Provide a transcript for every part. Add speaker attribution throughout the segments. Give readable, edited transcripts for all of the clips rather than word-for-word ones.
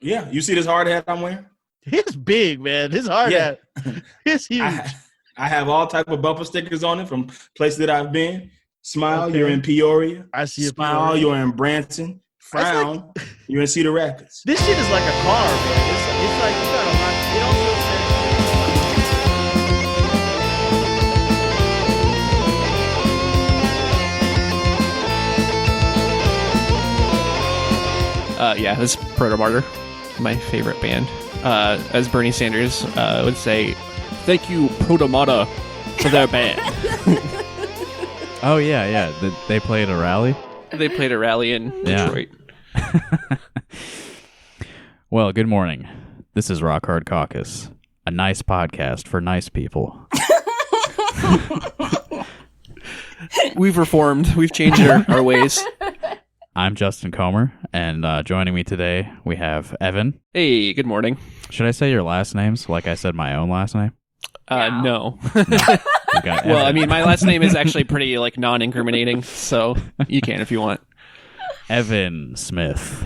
Speaker 1: Yeah, you see this hard hat I'm wearing?
Speaker 2: It's big, man. His hard hat. It's huge.
Speaker 1: I have all type of bumper stickers on it from places that I've been. Smile,
Speaker 2: Okay.
Speaker 1: you're in Peoria.
Speaker 2: I see it.
Speaker 1: Smile, you're in Branson. Frown, you're in Cedar Rapids.
Speaker 2: This shit is like a car, man. It's like you got a lot. It also
Speaker 3: Yeah, this is Proto Martyr, my favorite band. As Bernie Sanders would say, thank you, Proto Martyr, for their band.
Speaker 4: Oh, yeah. They played a rally?
Speaker 3: They played a rally in Detroit.
Speaker 4: Well, good morning. This is Rock Hard Caucus, a nice podcast for nice people.
Speaker 3: We've reformed. We've changed our ways.
Speaker 4: I'm Justin Comer, and joining me today, we have Evan.
Speaker 3: Hey, good morning.
Speaker 4: Should I say your last names like I said my own last name?
Speaker 3: No.
Speaker 4: Well,
Speaker 3: I mean, my last name is actually pretty, non-incriminating, so you can if you want.
Speaker 4: Evan Smith.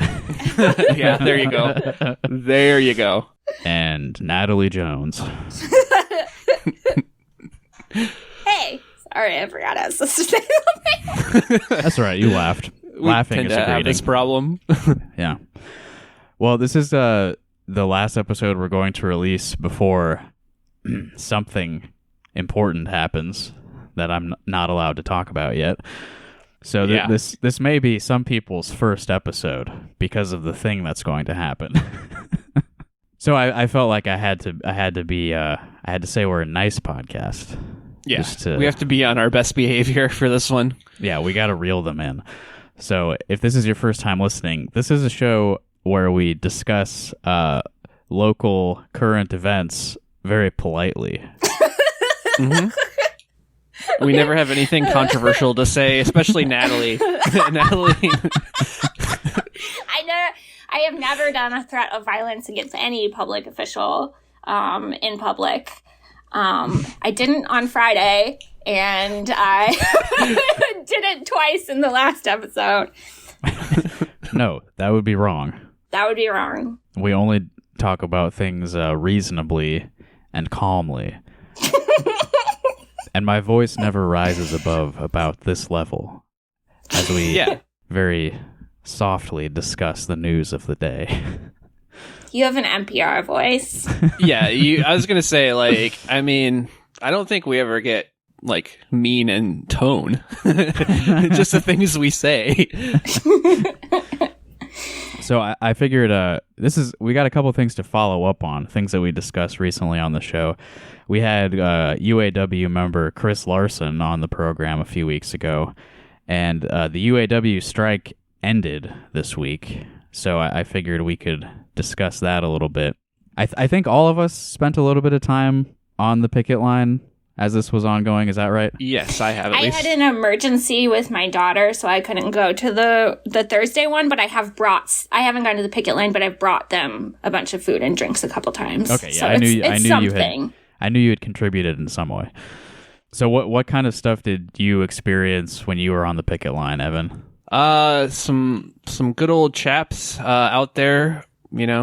Speaker 3: Yeah, there you go. There you go.
Speaker 4: And Natalie Jones.
Speaker 5: Hey, sorry, I forgot I was supposed to say something.
Speaker 4: That's all right, you laughed. Laughing
Speaker 3: tend
Speaker 4: is
Speaker 3: to
Speaker 4: a
Speaker 3: have
Speaker 4: greeting.
Speaker 3: this problem.
Speaker 4: Yeah. Well, this is the last episode we're going to release before something important happens that I'm not allowed to talk about yet. So this may be some people's first episode because of the thing that's going to happen. So I felt like I had to say we're a nice podcast.
Speaker 3: Yeah, we have to be on our best behavior for this one.
Speaker 4: Yeah, we got to reel them in. So if this is your first time listening, this is a show where we discuss local current events very politely.
Speaker 3: Mm-hmm. We never have anything controversial to say, especially Natalie. Natalie.
Speaker 5: I have never done a threat of violence against any public official in public. I didn't on Friday, and I did it twice in the last episode.
Speaker 4: No, that would be wrong.
Speaker 5: That would be wrong.
Speaker 4: We only talk about things reasonably and calmly. And my voice never rises above about this level as we very softly discuss the news of the day.
Speaker 5: You have an NPR voice.
Speaker 3: Yeah, I was going to say, I mean, I don't think we ever get, mean in tone. Just the things we say.
Speaker 4: So I figured we got a couple things to follow up on, things that we discussed recently on the show. We had UAW member Chris Larson on the program a few weeks ago, and the UAW strike ended this week, so I figured we could discuss that a little bit. I think all of us spent a little bit of time on the picket line as this was ongoing. Is that right?
Speaker 3: Yes, I have.
Speaker 5: I had an emergency with my daughter, so I couldn't go to the Thursday one, but I haven't gone to the picket line, but I've brought them a bunch of food and drinks a couple times.
Speaker 4: Okay, yeah,
Speaker 5: so
Speaker 4: I knew you had contributed in some way. So what kind of stuff did you experience when you were on the picket line, Evan?
Speaker 3: Some good old chaps out there,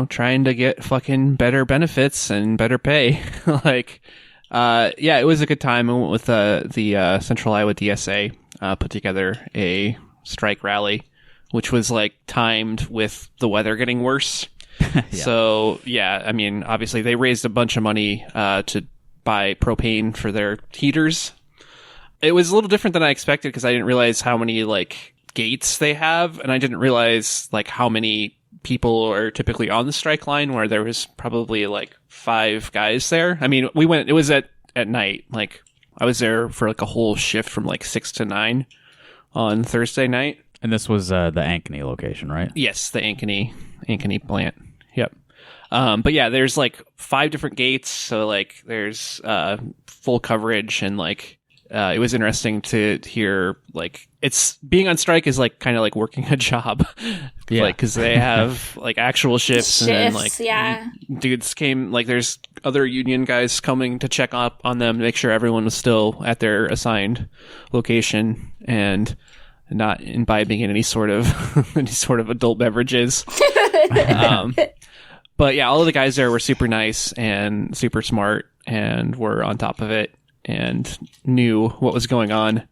Speaker 3: trying to get fucking better benefits and better pay. It was a good time. I went with the Central Iowa DSA, put together a strike rally, which was timed with the weather getting worse. Yeah. So I mean, obviously they raised a bunch of money to buy propane for their heaters. It was a little different than I expected because I didn't realize how many gates they have, and I didn't realize how many people are typically on the strike line, where there was probably 5 guys there. I mean, it was at night. I was there for a whole shift from 6 to 9 on Thursday night.
Speaker 4: And this was the Ankeny location, right?
Speaker 3: Yes, the Ankeny plant. Yep. But yeah, there's 5 different gates, so there's full coverage, and it was interesting to hear it's being on strike is kind of working a job. Yeah, because they have actual shifts, and then dudes came, there's other union guys coming to check up on them to make sure everyone was still at their assigned location and not imbibing in any sort of adult beverages. But yeah, all of the guys there were super nice and super smart and were on top of it and knew what was going on.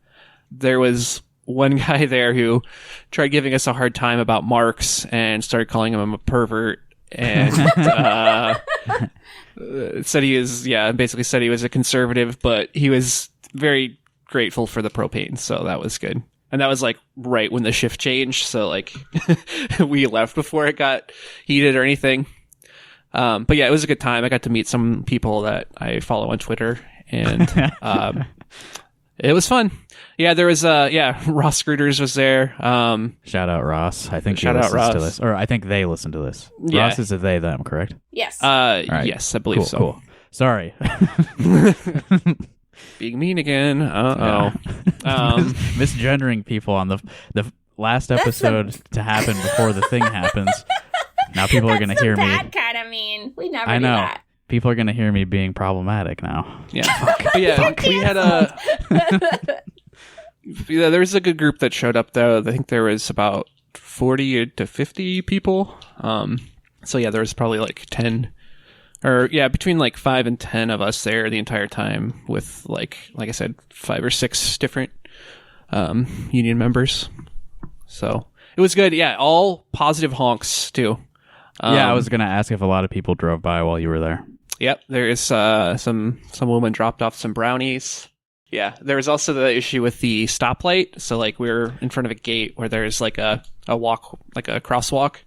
Speaker 3: There was one guy there who tried giving us a hard time about Marx and started calling him a pervert and said he was, basically said he was a conservative, but he was very grateful for the propane, so that was good. And that was like right when the shift changed, so like we left before it got heated or anything. But yeah, it was a good time. I got to meet some people that I follow on Twitter, and it was fun. Yeah, there was Ross Scrooters was there.
Speaker 4: Shout out Ross. I think
Speaker 3: Shout
Speaker 4: he
Speaker 3: out
Speaker 4: listens to
Speaker 3: Ross.
Speaker 4: this, or I think they listen to this.
Speaker 3: Yeah.
Speaker 4: Ross is a they them, correct?
Speaker 5: Yes.
Speaker 4: Right.
Speaker 3: Yes, I believe
Speaker 4: Cool,
Speaker 3: so.
Speaker 4: cool. Sorry.
Speaker 3: Being mean again.
Speaker 4: Misgendering people on the last episode to happen before the thing happens. Now people are going to hear me.
Speaker 5: Bad kind of mean. We never
Speaker 4: I
Speaker 5: do
Speaker 4: know.
Speaker 5: that.
Speaker 4: People are going to hear me being problematic now.
Speaker 3: Yeah. But yeah, we had there was a good group that showed up though. I think there was about 40 to 50 people. So yeah, there was probably like 10 or between like 5 and 10 of us there the entire time with like I said, 5 or 6 different union members. So it was good. Yeah, all positive honks too.
Speaker 4: I was going to ask if a lot of people drove by while you were there.
Speaker 3: Yep, there is some woman dropped off some brownies. Yeah, there was also the issue with the stoplight. So like we were in front of a gate where there's like a walk, like a crosswalk.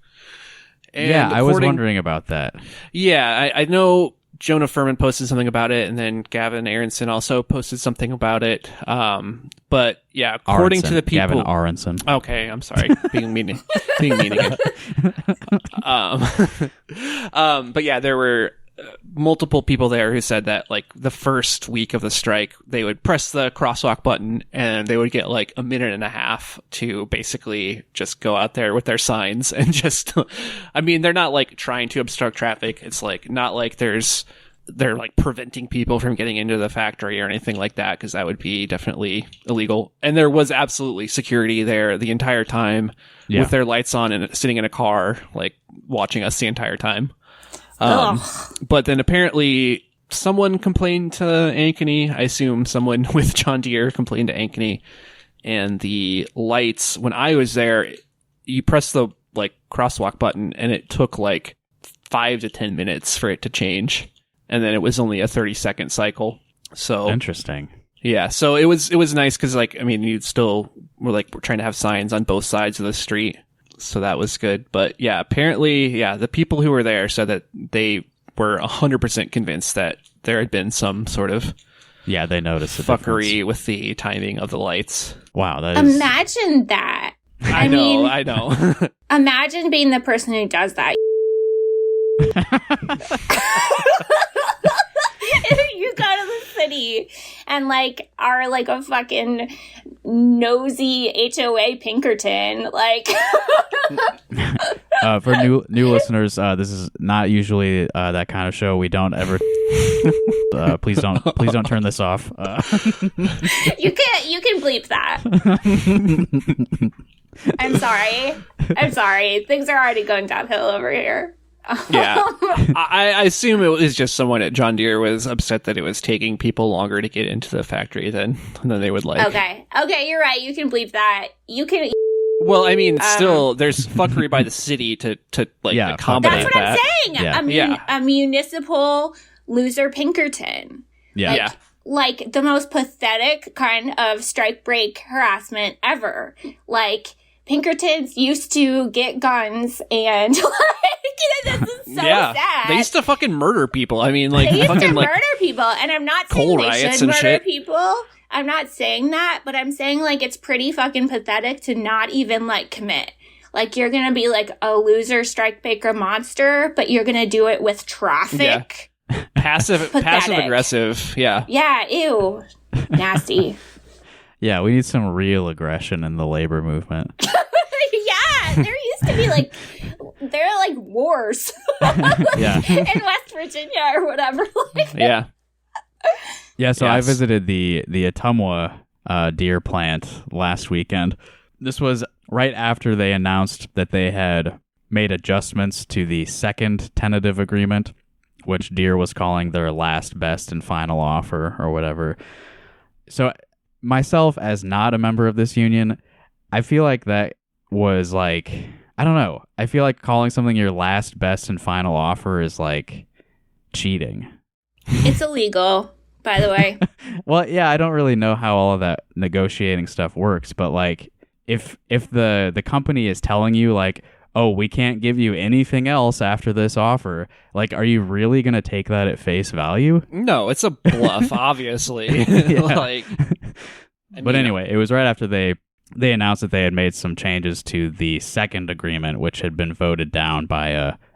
Speaker 3: And
Speaker 4: I was wondering about that.
Speaker 3: Yeah, I know Jonah Furman posted something about it, and then Gavin Aronson also posted something about it. But yeah, according to the people,
Speaker 4: Gavin Aronson.
Speaker 3: Okay, I'm sorry, being mean again. But yeah, there were multiple people there who said that like the first week of the strike, they would press the crosswalk button and they would get like a minute and a half to basically just go out there with their signs and just, I mean, they're not like trying to obstruct traffic. It's like not like they're like preventing people from getting into the factory or anything like that, because that would be definitely illegal. And there was absolutely security there the entire time with their lights on and sitting in a car, like watching us the entire time. But then apparently someone complained to Ankeny. I assume someone with John Deere complained to Ankeny, and the lights, when I was there, you press the like crosswalk button and it took like 5 to 10 minutes for it to change. And then it was only a 30-second cycle. So
Speaker 4: Interesting.
Speaker 3: yeah, so it was nice because like, I mean, we're trying to have signs on both sides of the street. So that was good. But yeah, apparently, the people who were there said that they were 100% convinced that there had been some sort of
Speaker 4: they noticed the
Speaker 3: fuckery
Speaker 4: difference.
Speaker 3: with the timing of the lights.
Speaker 4: Wow, that is...
Speaker 5: Imagine that.
Speaker 3: I know.
Speaker 5: Imagine being the person who does that. You go to the city and like are like a fucking nosy HOA Pinkerton, like.
Speaker 4: For new listeners, this is not usually that kind of show. We don't ever. Please don't turn this off.
Speaker 5: You can bleep that. I'm sorry. Things are already going downhill over here.
Speaker 3: Yeah. I assume it was just someone at John Deere was upset that it was taking people longer to get into the factory than they would like.
Speaker 5: Okay, you're right. You can bleep that. You can.
Speaker 3: Well, I mean, still, there's fuckery by the city to accommodate
Speaker 5: That's what
Speaker 3: that.
Speaker 5: I'm saying. A municipal loser Pinkerton.
Speaker 4: Yeah.
Speaker 5: Like the most pathetic kind of strike break harassment ever. Like Pinkertons used to get guns and this is so sad.
Speaker 3: They used to fucking murder people. I mean, like
Speaker 5: they used
Speaker 3: fucking
Speaker 5: to
Speaker 3: like
Speaker 5: murder people, and I'm not saying
Speaker 3: coal
Speaker 5: they
Speaker 3: riots
Speaker 5: should
Speaker 3: and
Speaker 5: murder
Speaker 3: shit.
Speaker 5: people. I'm not saying that, but I'm saying like it's pretty fucking pathetic to not even like commit. Like you're gonna be like a loser strike breaker monster, but you're gonna do it with traffic.
Speaker 3: Yeah. Passive aggressive. Yeah.
Speaker 5: Yeah. Ew. Nasty.
Speaker 4: Yeah, we need some real aggression in the labor movement.
Speaker 5: Yeah, there used to be like wars
Speaker 4: Yeah.
Speaker 5: in West Virginia or whatever.
Speaker 3: Yeah.
Speaker 4: Yeah, so I
Speaker 3: Yes.
Speaker 4: visited the Ottumwa deer plant last weekend. This was right after they announced that they had made adjustments to the second tentative agreement, which Deere was calling their last, best, and final offer or whatever. So myself, as not a member of this union, I feel like that was like, I don't know. I feel like calling something your last, best, and final offer is like cheating.
Speaker 5: It's illegal, by the way.
Speaker 4: Well, yeah, I don't really know how all of that negotiating stuff works, but like if the company is telling you like, oh, we can't give you anything else after this offer, like, are you really going to take that at face value?
Speaker 3: No, it's a bluff, obviously. Like,
Speaker 4: but anyway, it was right after they announced that they had made some changes to the second agreement, which had been voted down by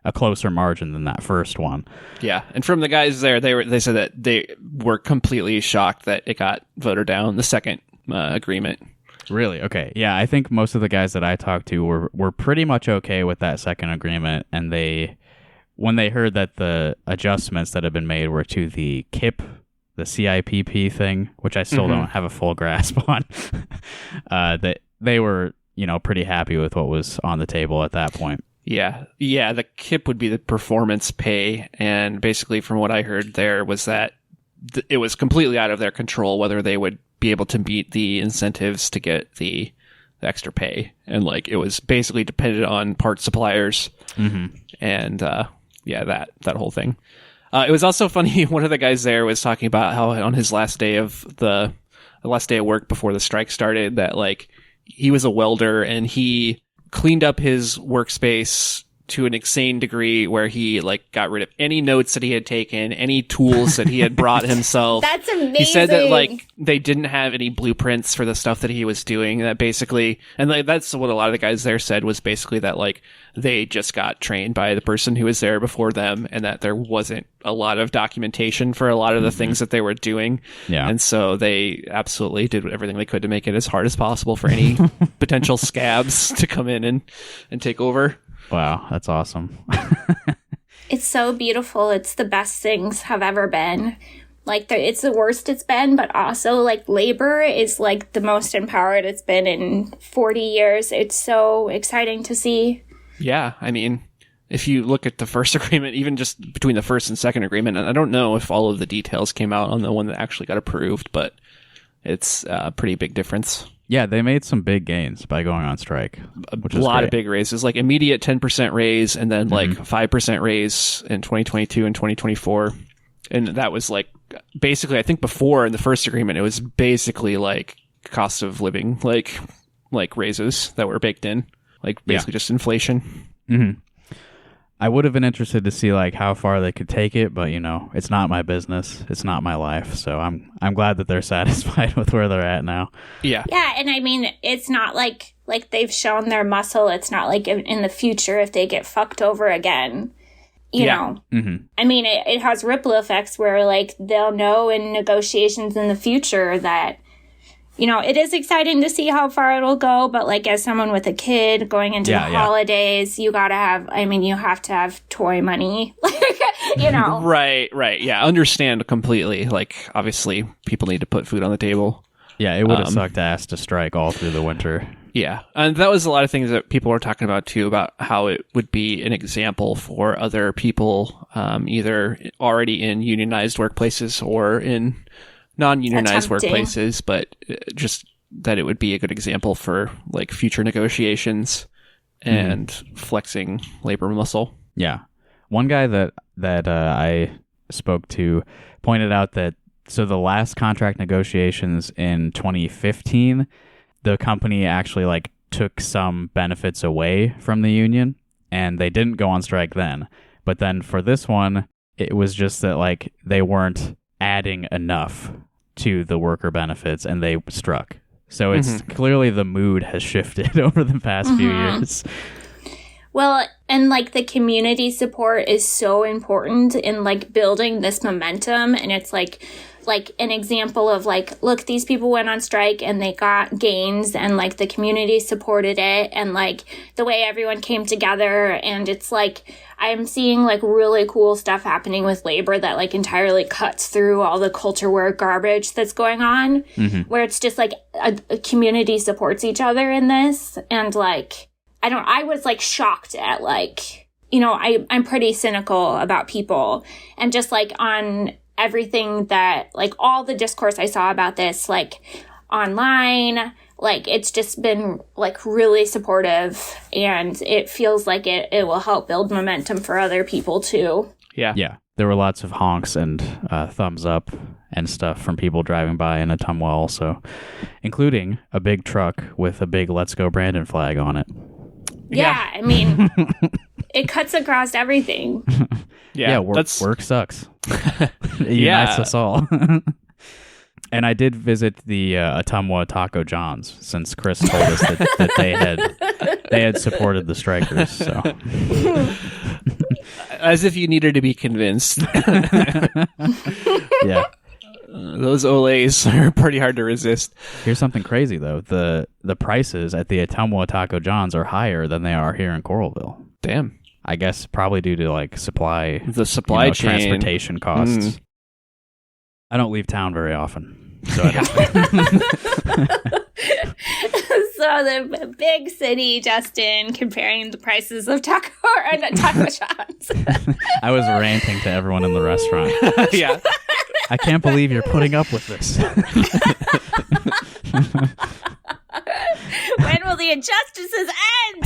Speaker 4: a closer margin than that first one.
Speaker 3: Yeah, and from the guys there, they said that they were completely shocked that it got voted down, the second agreement.
Speaker 4: Really? Okay. Yeah, I think most of the guys that I talked to were pretty much okay with that second agreement, and when they heard that the adjustments that had been made were to the KIP, the CIPP thing, which I still don't have a full grasp on, that they were, pretty happy with what was on the table at that point.
Speaker 3: Yeah, the KIP would be the performance pay, and basically from what I heard there was that it was completely out of their control whether they would be able to meet the incentives to get the extra pay, and like it was basically dependent on part suppliers, and that whole thing. It was also funny. One of the guys there was talking about how on his last day of the last day of work before the strike started, that like he was a welder and he cleaned up his workspace to an insane degree where he like got rid of any notes that he had taken, any tools that he had brought himself.
Speaker 5: That's amazing.
Speaker 3: He said that like they didn't have any blueprints for the stuff that he was doing. That basically, and like that's what a lot of the guys there said, was basically that like they just got trained by the person who was there before them, and that there wasn't a lot of documentation for a lot of the things that they were doing. Yeah. And so they absolutely did everything they could to make it as hard as possible for any potential scabs to come in and take over.
Speaker 4: Wow, that's awesome.
Speaker 5: It's so beautiful. It's the best things have ever been. Like, it's the worst it's been, but also, like, labor is, like, the most empowered it's been in 40 years. It's so exciting to see.
Speaker 3: Yeah, I mean, if you look at the first agreement, even just between the first and second agreement, and I don't know if all of the details came out on the one that actually got approved, but it's a pretty big difference.
Speaker 4: Yeah, they made some big gains by going on strike.
Speaker 3: A lot of big raises, like immediate 10% raise, and then like 5% raise in 2022 and 2024. And that was like basically, I think before in the first agreement, it was basically like cost of living, like raises that were baked in, like basically just inflation.
Speaker 4: Mm-hmm. I would have been interested to see like how far they could take it, but it's not my business. It's not my life. So I'm glad that they're satisfied with where they're at now.
Speaker 3: Yeah.
Speaker 5: Yeah, and I mean, it's not like they've shown their muscle. It's not like in the future if they get fucked over again. You know. Mm-hmm. I mean, it has ripple effects where like they'll know in negotiations in the future that it is exciting to see how far it'll go, but like as someone with a kid going into the holidays, you have to have toy money,
Speaker 3: Right. Yeah. Understand completely. Like, obviously, people need to put food on the table.
Speaker 4: Yeah, it would have sucked ass to strike all through the winter.
Speaker 3: Yeah. And that was a lot of things that people were talking about, too, about how it would be an example for other people, either already in unionized workplaces or in non-unionized workplaces, but just that it would be a good example for like future negotiations and flexing labor muscle.
Speaker 4: Yeah. One guy that I spoke to pointed out that so the last contract negotiations in 2015, the company actually like took some benefits away from the union, and they didn't go on strike then. But then for this one, it was just that like they weren't adding enough to the worker benefits, and they struck. So it's clearly the mood has shifted over the past few years.
Speaker 5: Well, and like the community support is so important in like building this momentum, and it's like an example of like, look, these people went on strike and they got gains, and like the community supported it, and like the way everyone came together, and it's like I'm seeing like really cool stuff happening with labor that like entirely cuts through all the culture war garbage that's going on, where it's just like a community supports each other in this, and like I was like shocked at like, I'm pretty cynical about people, and just like on everything that like all the discourse I saw about this, like online, like it's just been like really supportive, and it feels like it will help build momentum for other people too.
Speaker 4: Yeah. There were lots of honks and thumbs up and stuff from people driving by in Ottumwa also, including a big truck with a big Let's Go Brandon flag on it.
Speaker 5: Yeah. I mean, it cuts across everything.
Speaker 4: Work sucks. It unites us all. And I did visit the Ottumwa Taco John's, since Chris told us that they had supported the strikers. So,
Speaker 3: as if you needed to be convinced.
Speaker 4: Yeah,
Speaker 3: those Olays are pretty hard to resist.
Speaker 4: Here's something crazy though: the prices at the Ottumwa Taco John's are higher than they are here in Coralville.
Speaker 3: Damn.
Speaker 4: I guess probably due to like supply
Speaker 3: chain,
Speaker 4: transportation costs. I don't leave town very often, so I don't.
Speaker 5: So the big city, Justin, comparing the prices of taco shops.
Speaker 4: I was ranting to everyone in the restaurant.
Speaker 3: Yeah,
Speaker 4: I can't believe you're putting up with this.
Speaker 5: When will the injustices end?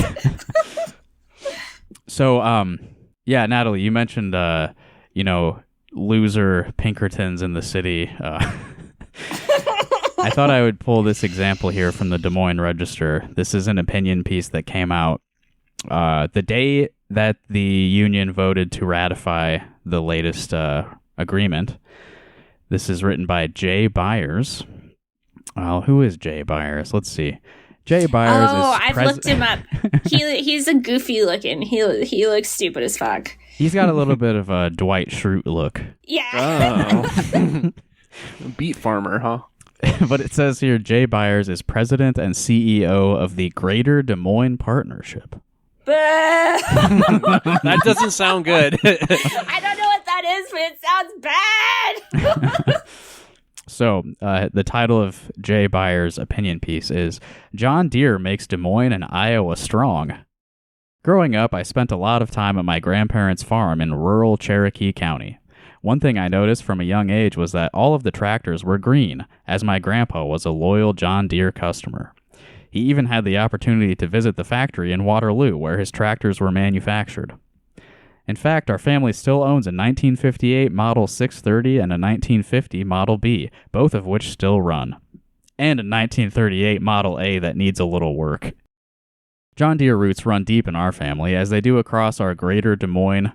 Speaker 4: So, Natalie, you mentioned, loser Pinkertons in the city. I thought I would pull this example here from the Des Moines Register. This is an opinion piece that came out the day that the union voted to ratify the latest agreement. This is written by Jay Byers. Who is Jay Byers? Let's see. Jay Byers is
Speaker 5: I've looked him up. He's a goofy looking. He looks stupid as fuck.
Speaker 4: He's got a little bit of a Dwight Schrute look.
Speaker 5: Yeah.
Speaker 3: Oh. Beet farmer, huh?
Speaker 4: But it says here, Jay Byers is president and CEO of the Greater Des Moines Partnership.
Speaker 3: That doesn't sound good.
Speaker 5: I don't know what that is, but it sounds bad.
Speaker 4: So, the title of Jay Byers' opinion piece is, John Deere makes Des Moines and Iowa strong. Growing up, I spent a lot of time at my grandparents' farm in rural Cherokee County. One thing I noticed from a young age was that all of the tractors were green, as my grandpa was a loyal John Deere customer. He even had the opportunity to visit the factory in Waterloo where his tractors were manufactured. In fact, our family still owns a 1958 Model 630 and a 1950 Model B, both of which still run. And a 1938 Model A that needs a little work. John Deere roots run deep in our family, as they do across our Greater Des Moines,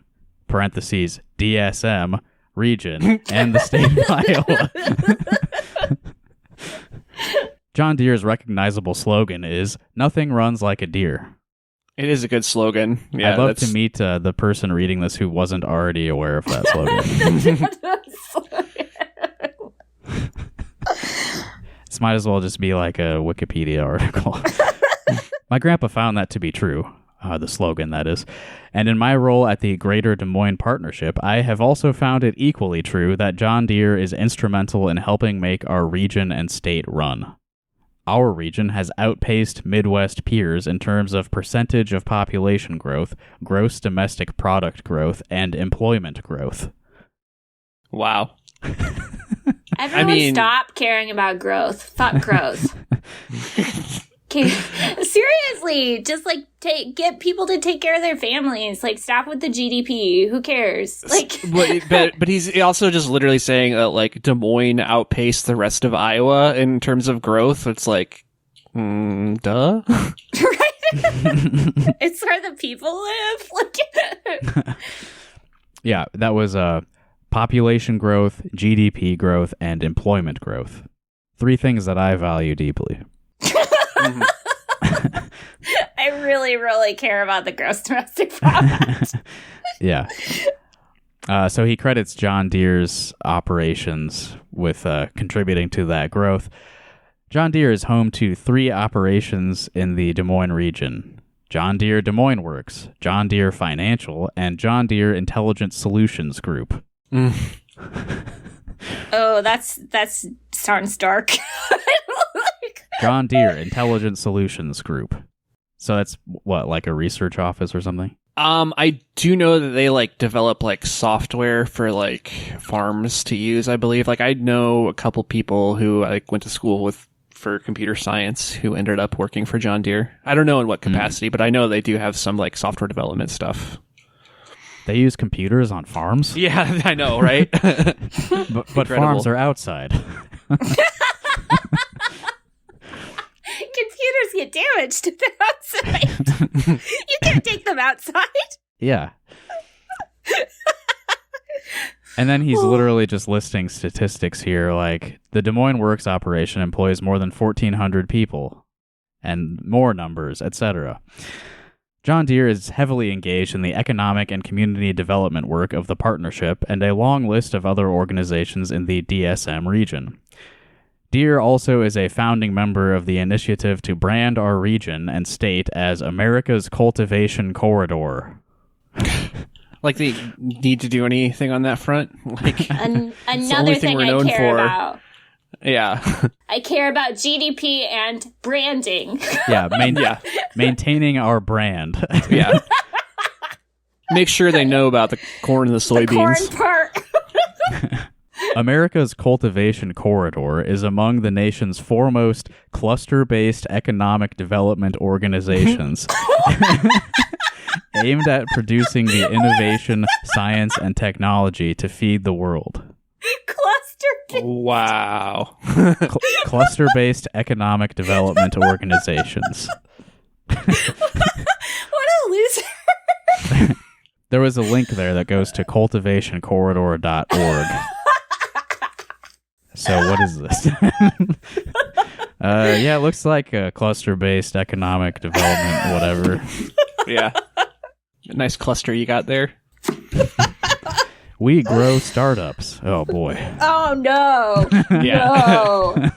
Speaker 4: parentheses, DSM, region, and the state of Iowa. John Deere's recognizable slogan is, "Nothing runs like a deer."
Speaker 3: It is a good slogan. Yeah,
Speaker 4: I'd love to meet the person reading this who wasn't already aware of that slogan. This might as well just be like a Wikipedia article. My grandpa found that to be true, the slogan, that is. And in my role at the Greater Des Moines Partnership, I have also found it equally true that John Deere is instrumental in helping make our region and state run. Our region has outpaced Midwest peers in terms of percentage of population growth, gross domestic product growth, and employment growth.
Speaker 3: Wow.
Speaker 5: Everyone stop caring about growth. Fuck growth. Okay, seriously, just like get people to take care of their families. Like, stop with the GDP. Who cares? Like,
Speaker 3: but he's also just literally saying that like Des Moines outpaced the rest of Iowa in terms of growth. It's like, duh.
Speaker 5: Right? It's where the people live. Like,
Speaker 4: yeah, that was population growth, GDP growth, and employment growth. 3 things that I value deeply.
Speaker 5: I really, really care about the gross domestic product.
Speaker 4: Yeah. So he credits John Deere's operations with contributing to that growth. John Deere is home to 3 operations in the Des Moines region: John Deere Des Moines Works, John Deere Financial, and John Deere Intelligent Solutions Group.
Speaker 5: Oh, that's sounds dark.
Speaker 4: John Deere Intelligent Solutions Group. So that's what, like a research office or something?
Speaker 3: I do know that they like develop like software for like farms to use, I believe. Like I know a couple people who like went to school for computer science who ended up working for John Deere. I don't know in what capacity, but I know they do have some like software development stuff.
Speaker 4: They use computers on farms?
Speaker 3: Yeah, I know, right?
Speaker 4: But farms are outside.
Speaker 5: Computers get damaged if they're outside. You can't take them outside.
Speaker 4: Yeah. And then he's literally just listing statistics here, like the Des Moines Works operation employs more than 1,400 people, and more numbers, etc. John Deere is heavily engaged in the economic and community development work of the partnership and a long list of other organizations in the DSM region. Deere also is a founding member of the initiative to brand our region and state as America's Cultivation Corridor.
Speaker 3: Like they need to do anything on that front? Like
Speaker 5: another thing I care about.
Speaker 3: Yeah.
Speaker 5: I care about GDP and branding.
Speaker 4: Yeah, maintaining our brand.
Speaker 3: Yeah. Make sure they know about the corn and the soybeans.
Speaker 5: The corn part.
Speaker 4: America's Cultivation Corridor is among the nation's foremost cluster-based economic development organizations aimed at producing the innovation, science, and technology to feed the world.
Speaker 5: Cluster-based.
Speaker 3: Wow.
Speaker 4: Cluster-based economic development organizations.
Speaker 5: What a loser.
Speaker 4: There was a link there that goes to cultivationcorridor.org. So what is this? Yeah, it looks like a cluster-based economic development, whatever.
Speaker 3: Yeah. Nice cluster you got there.
Speaker 4: We grow startups. Oh, boy.
Speaker 5: Oh, no.
Speaker 3: Yeah.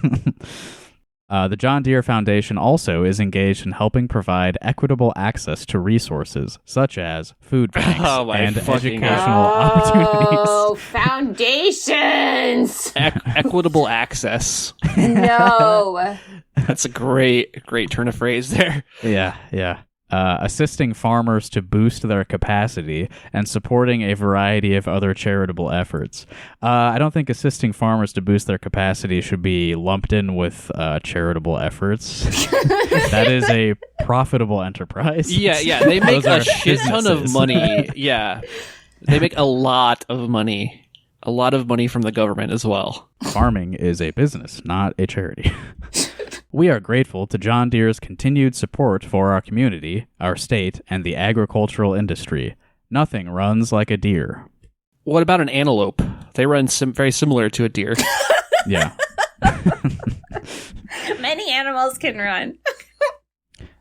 Speaker 5: No.
Speaker 4: The John Deere Foundation also is engaged in helping provide equitable access to resources, such as food banks and educational opportunities.
Speaker 5: Oh, foundations!
Speaker 3: Equitable access.
Speaker 5: No.
Speaker 3: That's a great turn of phrase there.
Speaker 4: Yeah. Assisting farmers to boost their capacity and supporting a variety of other charitable efforts. I don't think assisting farmers to boost their capacity should be lumped in with charitable efforts. That is a profitable enterprise.
Speaker 3: Yeah. They make a shit ton of money. Yeah. They make a lot of money. A lot of money from the government as well.
Speaker 4: Farming is a business, not a charity. We are grateful to John Deere's continued support for our community, our state, and the agricultural industry. Nothing runs like a deer.
Speaker 3: What about an antelope? They run very similar to a deer.
Speaker 4: Yeah.
Speaker 5: Many animals can run.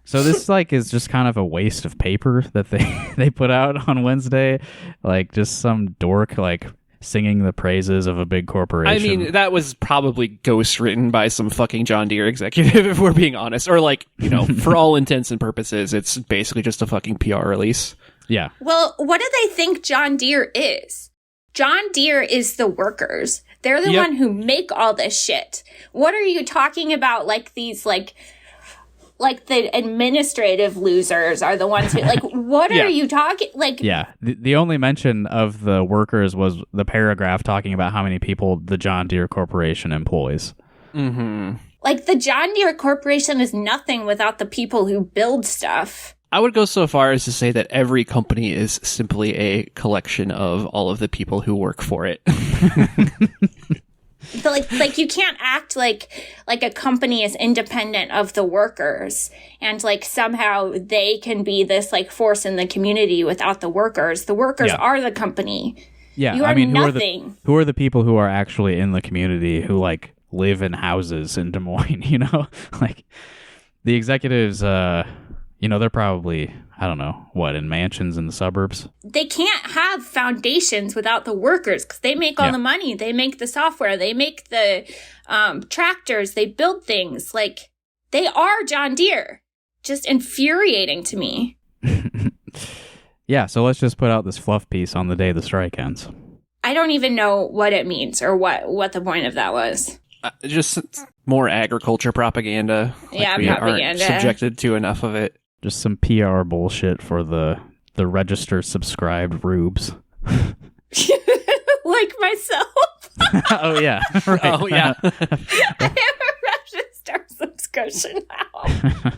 Speaker 4: So this is just kind of a waste of paper that they put out on Wednesday. Like just some dork singing the praises of a big corporation.
Speaker 3: I mean, that was probably ghostwritten by some fucking John Deere executive, if we're being honest. Or for all intents and purposes, it's basically just a fucking PR release.
Speaker 4: Yeah.
Speaker 5: Well, what do they think John Deere is? John Deere is the workers. They're the one who make all this shit. What are you talking about? These the administrative losers are the ones who what are you talking
Speaker 4: Yeah, the only mention of the workers was the paragraph talking about how many people the John Deere Corporation employs.
Speaker 3: Mm-hmm.
Speaker 5: The John Deere Corporation is nothing without the people who build stuff.
Speaker 3: I would go so far as to say that every company is simply a collection of all of the people who work for it.
Speaker 5: You can't act like a company is independent of the workers and somehow they can be this force in the community without the workers. The workers are the company.
Speaker 4: Yeah,
Speaker 5: you are nothing.
Speaker 4: Who are the people who are actually in the community who live in houses in Des Moines? The executives. They're probably, I don't know, in mansions in the suburbs? They
Speaker 5: can't have foundations without the workers because they make all the money. They make the software. They make the tractors. They build things. They are John Deere. Just infuriating to me.
Speaker 4: Yeah, so let's just put out this fluff piece on the day the strike ends.
Speaker 5: I don't even know what it means or what the point of that was.
Speaker 3: Just more agriculture propaganda.
Speaker 5: Yeah,
Speaker 3: we
Speaker 5: propaganda.
Speaker 3: aren't subjected to enough of it.
Speaker 4: Just some PR bullshit for the register subscribed rubes.
Speaker 5: Like myself.
Speaker 4: Oh yeah. Right.
Speaker 3: Oh yeah.
Speaker 5: I have a register subscription now.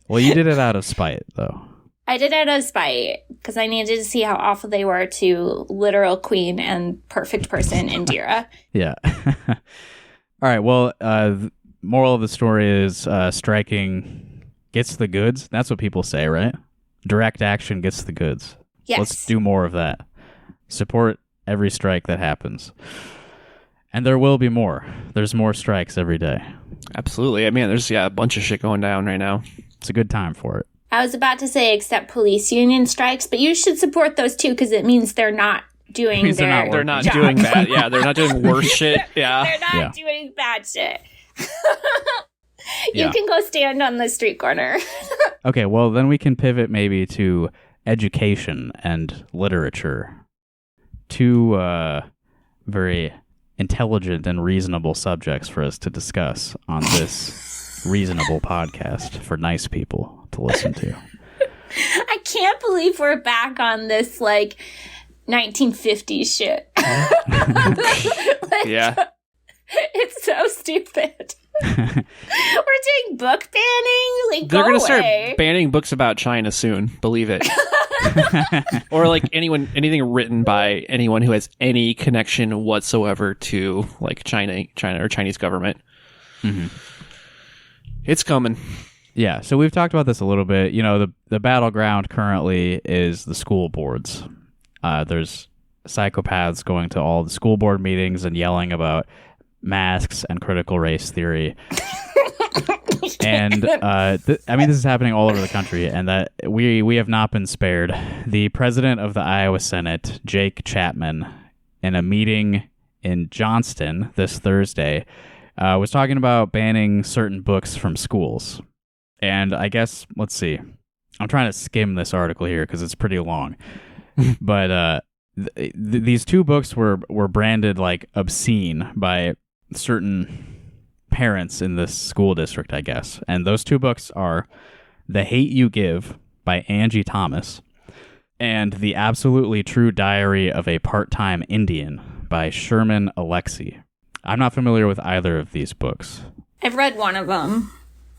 Speaker 4: Well, you did it out of spite, though.
Speaker 5: I did it out of spite because I needed to see how awful they were to literal queen and perfect person Indira.
Speaker 4: Yeah. All right. Well, moral of the story is striking gets the goods. That's what people say, right? Direct action gets the goods.
Speaker 5: Yes.
Speaker 4: Let's do more of that. Support every strike that happens. And there will be more. There's more strikes every day.
Speaker 3: Absolutely. I mean, there's a bunch of shit going down right now.
Speaker 4: It's a good time for it.
Speaker 5: I was about to say except police union strikes, but you should support those too because it means they're not doing
Speaker 4: Means they're
Speaker 5: their
Speaker 4: not
Speaker 3: They're not
Speaker 5: job.
Speaker 3: doing bad. Yeah, they're not doing worse shit. Yeah.
Speaker 5: They're not
Speaker 4: Yeah.
Speaker 5: doing bad shit. You
Speaker 4: Yeah.
Speaker 5: can go stand on the street corner.
Speaker 4: Okay, well, then we can pivot maybe to education and literature. Two very intelligent and reasonable subjects for us to discuss on this reasonable podcast for nice people to listen to.
Speaker 5: I can't believe we're back on this, like, 1950s shit. Like,
Speaker 3: Yeah.
Speaker 5: It's so stupid. We're doing book banning? Like,
Speaker 3: They're
Speaker 5: go
Speaker 3: going to start
Speaker 5: away.
Speaker 3: banning books about China soon. Believe it. Or like anything written by anyone who has any connection whatsoever to like China or Chinese government.
Speaker 4: Mm-hmm.
Speaker 3: It's coming.
Speaker 4: Yeah, so we've talked about this a little bit. You know, the battleground currently is the school boards. There's psychopaths going to all the school board meetings and yelling about masks and critical race theory. And I mean, this is happening all over the country, and that we have not been spared. The president of the Iowa Senate, Jake Chapman, in a meeting in Johnston this Thursday, was talking about banning certain books from schools. And I guess, let's see. I'm trying to skim this article here because it's pretty long. But these two books were branded like obscene by certain parents in this school district, I guess. And those two books are The Hate You Give by Angie Thomas and The Absolutely True Diary of a Part-Time Indian by Sherman Alexie. I'm not familiar with either of these books.
Speaker 5: I've read one of them.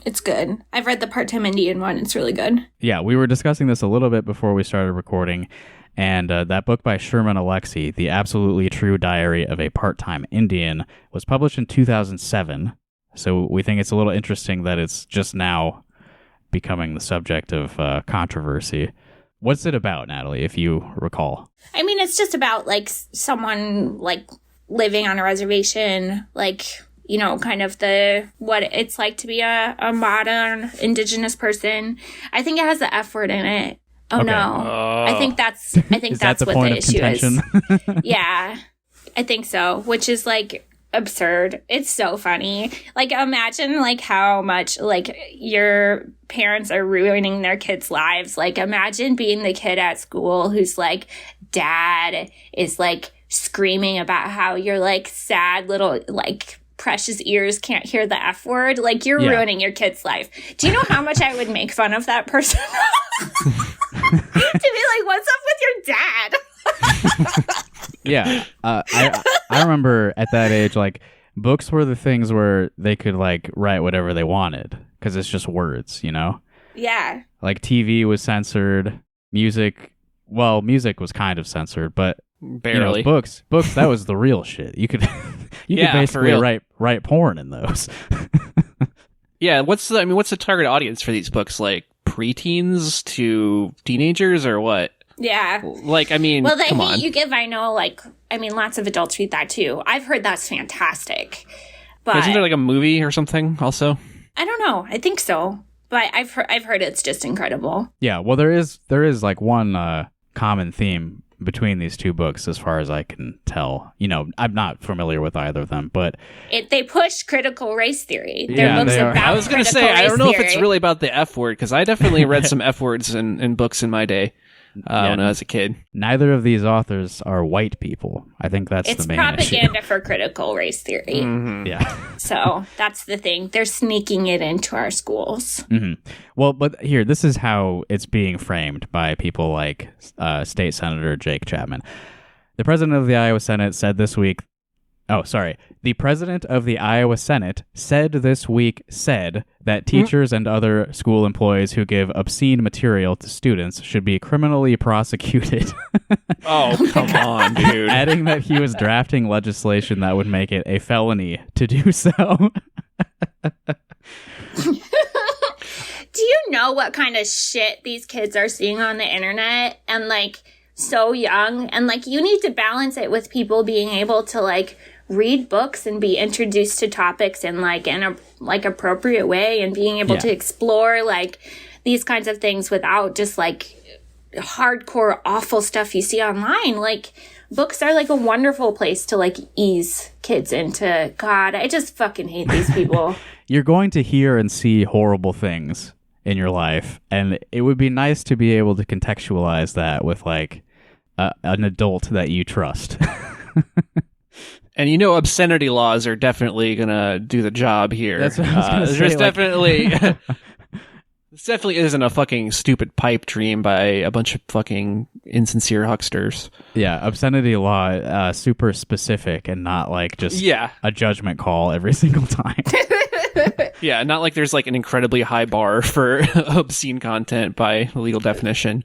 Speaker 5: It's good. I've read the Part-Time Indian one. It's really good.
Speaker 4: Yeah, we were discussing this a little bit before we started recording, and that book by Sherman Alexie, The Absolutely True Diary of a Part-Time Indian, was published in 2007, so we think it's a little interesting that it's just now becoming the subject of controversy. What's it about, Natalie, if you recall?
Speaker 5: I mean, it's just about, like, someone, like, living on a reservation, like, you know, kind of what it's like to be a modern indigenous person. I think it has the F word in it. Oh,
Speaker 4: Okay.
Speaker 5: no. I think that's
Speaker 4: Is that the
Speaker 5: what
Speaker 4: point
Speaker 5: the
Speaker 4: of
Speaker 5: issue
Speaker 4: contention?
Speaker 5: is. Yeah, I think so, which is, like, absurd. It's so funny. Like, imagine, like, how much, like, your parents are ruining their kids' lives. Like, imagine being the kid at school who's, like, dad is, like, screaming about how your, like, sad little, like, precious ears can't hear the F word. Like, you're ruining your kid's life. Do you know how much I would make fun of that person? To be like, what's up with your dad?
Speaker 4: Yeah. I remember at that age, like, books were the things where they could, like, write whatever they wanted because it's just words, you know?
Speaker 5: Yeah.
Speaker 4: Like, TV was censored. Music was kind of censored, but
Speaker 3: Barely.
Speaker 4: you know, books, that was the real shit. You could
Speaker 3: Yeah,
Speaker 4: could
Speaker 3: for
Speaker 4: basically
Speaker 3: real.
Speaker 4: write porn in those.
Speaker 3: Yeah, what's the target audience for these books? Like preteens to teenagers or what?
Speaker 5: Yeah.
Speaker 3: Like, I mean,
Speaker 5: Well, the
Speaker 3: come
Speaker 5: Hate
Speaker 3: on.
Speaker 5: You Give, I know, like, I mean, lots of adults read that too. I've heard that's fantastic. But
Speaker 3: Isn't there like a movie or something also?
Speaker 5: I don't know. I think so. But I've heard it's just incredible.
Speaker 4: Yeah, well, there is like one common theme between these two books, as far as I can tell. You know, I'm not familiar with either of them, but
Speaker 5: They push critical race theory. Their
Speaker 4: Yeah,
Speaker 5: books
Speaker 4: they are.
Speaker 5: about
Speaker 3: I was going to
Speaker 5: critical
Speaker 3: say, I
Speaker 5: race
Speaker 3: don't know if it's
Speaker 5: theory.
Speaker 3: really about the F word, because I definitely read some F words in books in my day. when I was a kid.
Speaker 4: Neither of these authors are white people. I think that's
Speaker 5: It's
Speaker 4: the main
Speaker 5: propaganda for critical race theory.
Speaker 3: Mhm.
Speaker 4: Yeah.
Speaker 5: So that's the thing. They're sneaking it into our schools.
Speaker 4: Well, but here, this is how it's being framed by people like State Senator Jake Chapman. The president of the Iowa Senate said this week, the president of the Iowa Senate said this week that teachers and other school employees who give obscene material to students should be criminally prosecuted.
Speaker 3: Oh, come on, dude.
Speaker 4: Adding that he was drafting legislation that would make it a felony to do so.
Speaker 5: Do you know what kind of shit these kids are seeing on the internet? And like so young, and like you need to balance it with people being able to like read books and be introduced to topics in like in a like appropriate way, and being able to explore like these kinds of things without just like hardcore awful stuff you see online. Like books are like a wonderful place to like ease kids into. God, I just fucking hate these people.
Speaker 4: You're going to hear and see horrible things in your life, and it would be nice to be able to contextualize that with like an adult that you trust.
Speaker 3: And obscenity laws are definitely gonna do the job here.
Speaker 4: That's what I was gonna say,
Speaker 3: There's
Speaker 4: like-
Speaker 3: definitely this definitely isn't a fucking stupid pipe dream by a bunch of fucking insincere hucksters.
Speaker 4: Yeah, obscenity law, super specific and not like just a judgment call every single time.
Speaker 3: Yeah, not like there's like an incredibly high bar for obscene content by legal definition.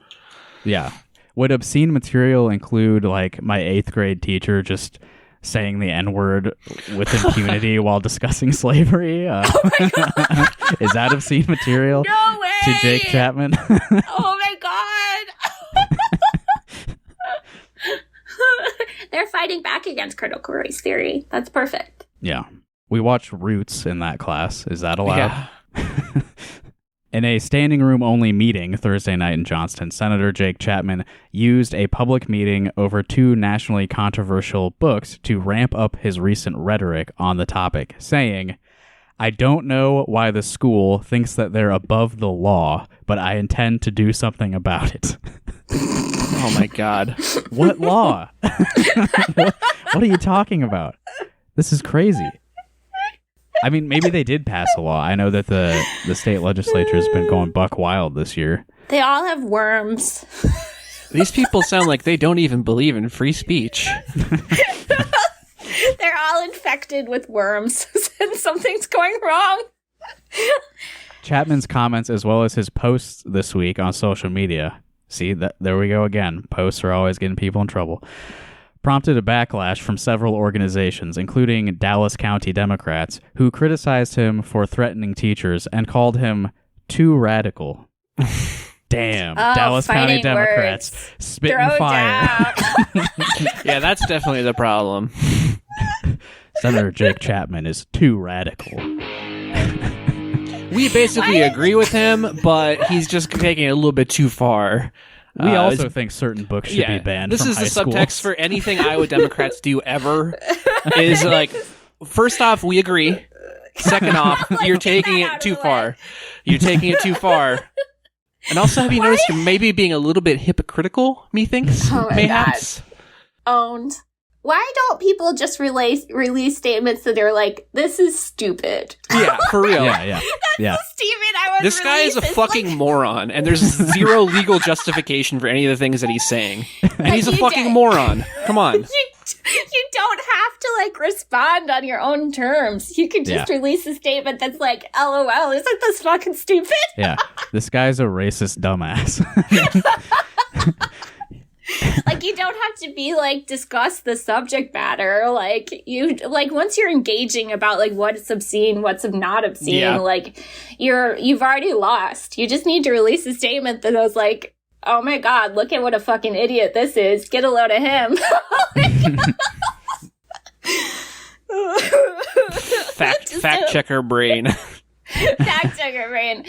Speaker 4: Yeah. Would obscene material include like my 8th grade teacher just saying the N-word with impunity while discussing slavery? Is that obscene material?
Speaker 5: No way!
Speaker 4: To Jake Chapman?
Speaker 5: Oh my god! They're fighting back against critical race theory. That's perfect.
Speaker 4: Yeah. We watched Roots in that class. Is that allowed?
Speaker 3: Yeah.
Speaker 4: In a standing room only meeting Thursday night in Johnston, Senator Jake Chapman used a public meeting over 2 nationally controversial books to ramp up his recent rhetoric on the topic, saying, "I don't know why the school thinks that they're above the law, but I intend to do something about it."
Speaker 3: Oh my god.
Speaker 4: What law? What are you talking about? This is crazy. I mean, maybe they did pass a law. I know that the state legislature has been going buck wild this year.
Speaker 5: They all have worms.
Speaker 3: These people sound like they don't even believe in free speech.
Speaker 5: They're all infected with worms, and something's going wrong.
Speaker 4: Chapman's comments, as well as his posts this week on social media, there we go again. Posts are always getting people in trouble. Prompted a backlash from several organizations, including Dallas County Democrats, who criticized him for threatening teachers and called him too radical. Damn, Dallas County Democrats spitting fire.
Speaker 3: Yeah, that's definitely the problem.
Speaker 4: Senator Jake Chapman is too radical.
Speaker 3: We basically agree with him, but he's just taking it a little bit too far.
Speaker 4: We also think certain books should be banned
Speaker 3: This
Speaker 4: from
Speaker 3: is
Speaker 4: high
Speaker 3: the subtext
Speaker 4: schools.
Speaker 3: for anything Iowa Democrats do ever. Is like, first off, we agree. Second off, you're taking it too far. You're taking it too far. And also, have you noticed you're maybe being a little bit hypocritical, methinks?
Speaker 5: Oh my
Speaker 3: mayhaps?
Speaker 5: Owned. Why don't people just release statements that are like, "This is stupid"?
Speaker 3: Yeah, for real.
Speaker 4: Yeah.
Speaker 5: Steven, I was
Speaker 3: This guy is a
Speaker 5: released.
Speaker 3: fucking
Speaker 5: Like,
Speaker 3: moron, and there's zero legal justification for any of the things that he's saying. And he's a
Speaker 5: you
Speaker 3: fucking
Speaker 5: did.
Speaker 3: moron. Come on.
Speaker 5: you don't have to like respond on your own terms. You can just release a statement that's like, "LOL, isn't this fucking stupid?"
Speaker 4: Yeah. This guy's a racist dumbass.
Speaker 5: Like, you don't have to be like discuss the subject matter. Like, you like once you're engaging about like what's obscene, what's not obscene, like you've already lost. You just need to release a statement that was like, "Oh my god, look at what a fucking idiot this is. Get a load of him."
Speaker 3: Fact checker brain.
Speaker 5: Fact checker brain.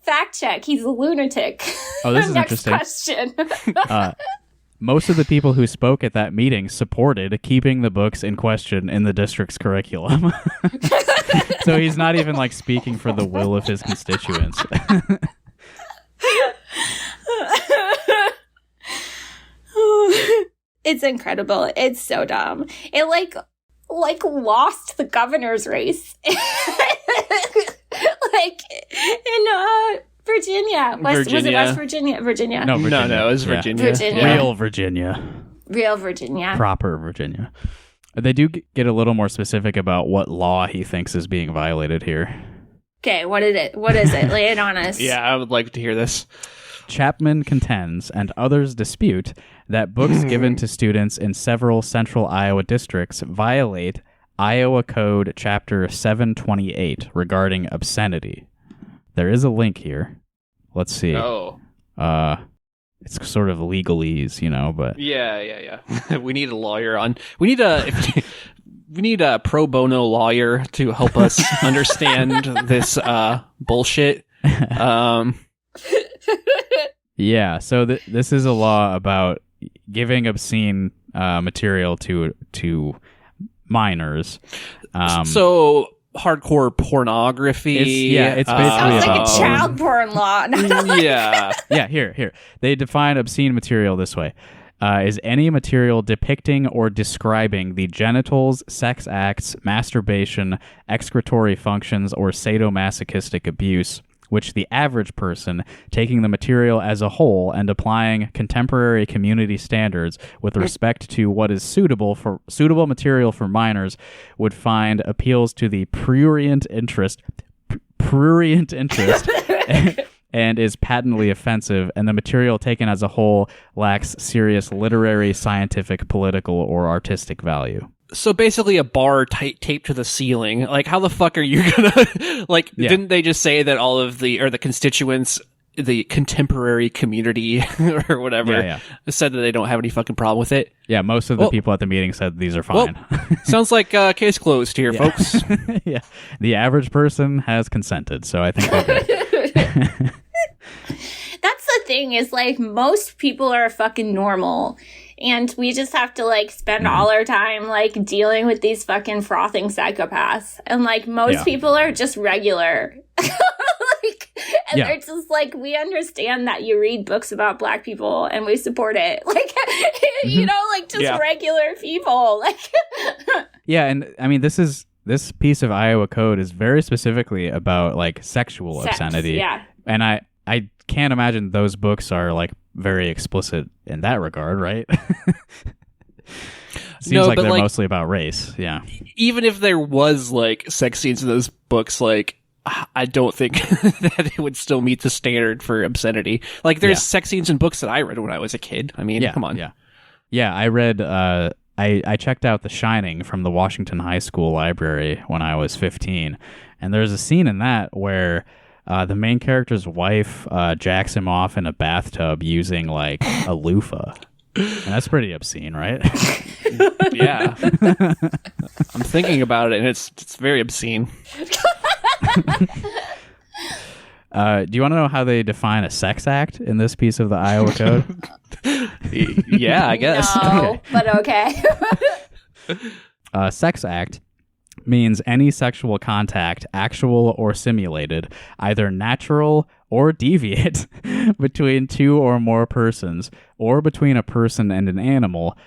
Speaker 5: Fact check. He's a lunatic.
Speaker 4: Oh, this is
Speaker 5: Next
Speaker 4: interesting.
Speaker 5: question.
Speaker 4: Most of the people who spoke at that meeting supported keeping the books in question in the district's curriculum. So he's not even like speaking for the will of his constituents.
Speaker 5: It's incredible. It's so dumb. It like lost the governor's race. Like in Virginia. Was it West Virginia? Virginia.
Speaker 4: No, Virginia.
Speaker 3: No, it was Virginia.
Speaker 5: Virginia.
Speaker 4: Real Virginia.
Speaker 5: Real Virginia.
Speaker 4: Proper Virginia. They do get a little more specific about what law he thinks is being violated here.
Speaker 5: Okay, what is it? Lay it on us.
Speaker 3: Yeah, I would like to hear this.
Speaker 4: Chapman contends, and others dispute, that books given to students in several central Iowa districts violate Iowa Code Chapter 728 regarding obscenity. There is a link here. Let's see.
Speaker 3: Oh.
Speaker 4: It's sort of legalese, but...
Speaker 3: Yeah. We need a lawyer on... We need a pro bono lawyer to help us understand this bullshit.
Speaker 4: Yeah, so this is a law about giving obscene material to minors.
Speaker 3: So hardcore pornography.
Speaker 4: It's basically
Speaker 5: Sounds like
Speaker 4: about
Speaker 5: a child porn law.
Speaker 3: Yeah.
Speaker 4: Yeah, here. They define obscene material this way. Is any material depicting or describing the genitals, sex acts, masturbation, excretory functions, or sadomasochistic abuse, which the average person, taking the material as a whole and applying contemporary community standards with respect to what is suitable material for minors, would find appeals to the prurient interest and is patently offensive, and the material taken as a whole lacks serious literary, scientific, political, or artistic value.
Speaker 3: So basically a bar taped to the ceiling. Like, how the fuck are you gonna... Didn't they just say that all of the constituents, the contemporary community or whatever, said that they don't have any fucking problem with it?
Speaker 4: Yeah, most of the people at the meeting said these are fine.
Speaker 3: Sounds like case closed here, folks.
Speaker 4: Yeah, the average person has consented, so I think they're good.
Speaker 5: That's the thing, is like most people are fucking normal. And we just have to spend all our time dealing with these fucking frothing psychopaths. And most people are just regular. They're just we understand that you read books about Black people and we support it. Regular people.
Speaker 4: Yeah, and I mean this piece of Iowa code is very specifically about sexual obscenity.
Speaker 5: Yeah.
Speaker 4: And I can't imagine those books are very explicit in that regard, right? Seems they're mostly about race. Yeah.
Speaker 3: Even if there was sex scenes in those books, I don't think that it would still meet the standard for obscenity. There's sex scenes in books that I read when I was a kid. I mean, come on.
Speaker 4: Yeah, I read I checked out The Shining from the Washington High School library when I was 15, and there's a scene in that where the main character's wife jacks him off in a bathtub using a loofah. And that's pretty obscene, right?
Speaker 3: Yeah. I'm thinking about it, and it's very obscene.
Speaker 4: Do you want to know how they define a sex act in this piece of the Iowa Code?
Speaker 3: Yeah, I guess.
Speaker 5: No,
Speaker 4: Okay.
Speaker 5: but okay.
Speaker 4: Sex act means any sexual contact, actual or simulated, either natural or deviant, between two or more persons, or between a person and an animal,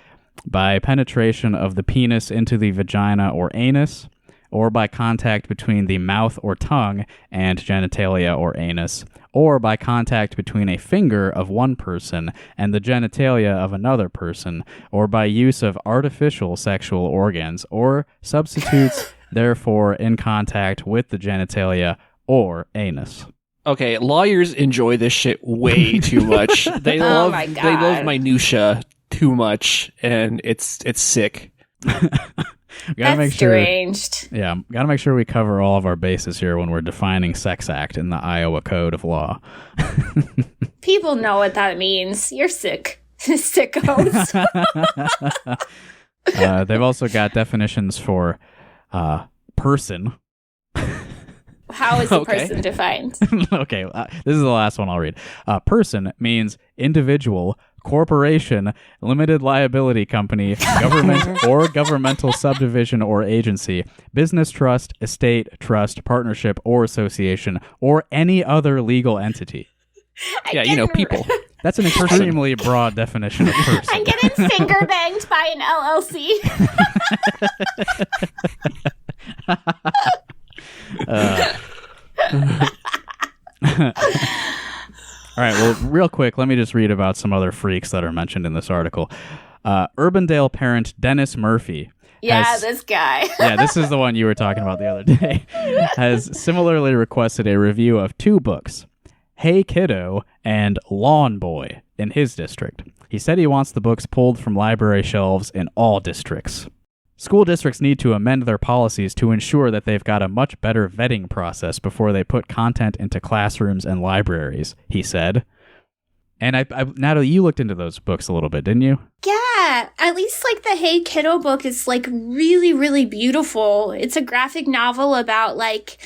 Speaker 4: by penetration of the penis into the vagina or anus, or by contact between the mouth or tongue and genitalia or anus, or by contact between a finger of one person and the genitalia of another person, or by use of artificial sexual organs, or substitutes therefore in contact with the genitalia or anus.
Speaker 3: Okay, lawyers enjoy this shit way too much. They love minutia too much, and it's sick.
Speaker 5: That's deranged.
Speaker 4: Yeah, gotta make sure we cover all of our bases here when we're defining sex act in the Iowa Code of Law.
Speaker 5: People know what that means. You're sick. Sickos.
Speaker 4: They've also got definitions for person.
Speaker 5: How is a person defined?
Speaker 4: Okay, this is the last one I'll read. Person means individual, corporation, limited liability company, government or governmental subdivision or agency, business trust, estate, trust, partnership, or association, or any other legal entity.
Speaker 3: Yeah, people.
Speaker 4: That's an extremely broad definition of person.
Speaker 5: I'm getting finger banged by an LLC.
Speaker 4: All right, well, real quick, let me just read about some other freaks that are mentioned in this article. Urbandale parent Dennis Murphy.
Speaker 5: This guy.
Speaker 4: Yeah, this is the one you were talking about the other day. Has similarly requested a review of 2 books, Hey Kiddo and Lawn Boy, in his district. He said he wants the books pulled from library shelves in all districts. School districts need to amend their policies to ensure that they've got a much better vetting process before they put content into classrooms and libraries, he said. And Natalie, you looked into those books a little bit, didn't you?
Speaker 5: Yeah, at least like the Hey Kiddo book is like really, really beautiful. It's a graphic novel about like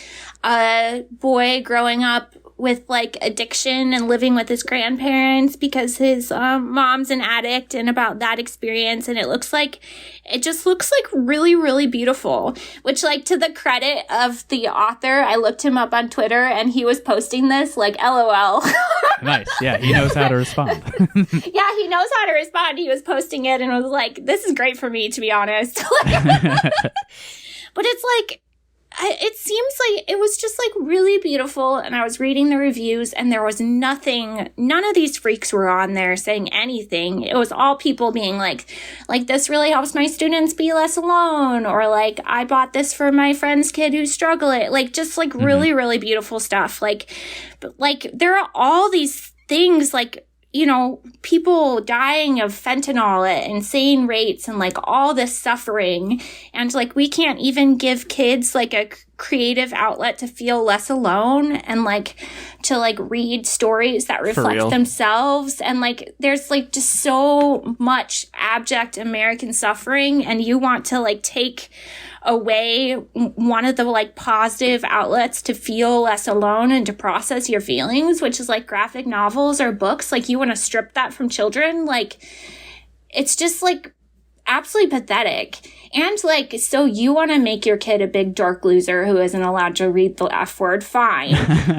Speaker 5: a boy growing up with like addiction and living with his grandparents because his mom's an addict, and about that experience. And it just looks like really, really beautiful, which like to the credit of the author, I looked him up on Twitter and he was posting this like LOL.
Speaker 4: Nice. Yeah, he knows how to respond.
Speaker 5: Yeah, he knows how to respond. He was posting it and was like, this is great for me, to be honest. But it's like, it seems like it was just like really beautiful, and I was reading the reviews and there was none of these freaks were on there saying anything. It was all people being like this really helps my students be less alone, or like I bought this for my friend's kid who's struggling, like just like really, really beautiful stuff. Like there are all these things, like, you know, people dying of fentanyl at insane rates and like all this suffering. And like, we can't even give kids like a creative outlet to feel less alone and like to like read stories that reflect themselves. And like, there's like just so much abject American suffering, and you want to like take away one of the like positive outlets to feel less alone and to process your feelings, which is like graphic novels or books. Like, you want to strip that from children. Like, it's just like absolutely pathetic. And like, so you want to make your kid a big dork loser who isn't allowed to read the F word, fine.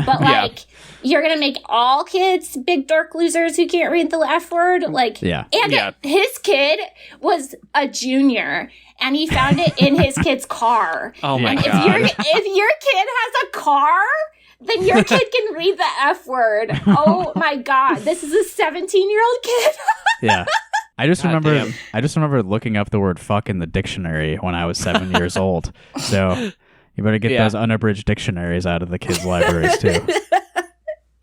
Speaker 5: But like, you're going to make all kids big dork losers who can't read the F word? Like, his kid was a junior and he found it in his kid's car.
Speaker 3: Oh my God.
Speaker 5: If your kid has a car, then your kid can read the F word. Oh my God. This is a 17-year-old kid.
Speaker 4: Yeah. I just remember looking up the word fuck in the dictionary when I was 7 years old. So you better get those unabridged dictionaries out of the kids' libraries too.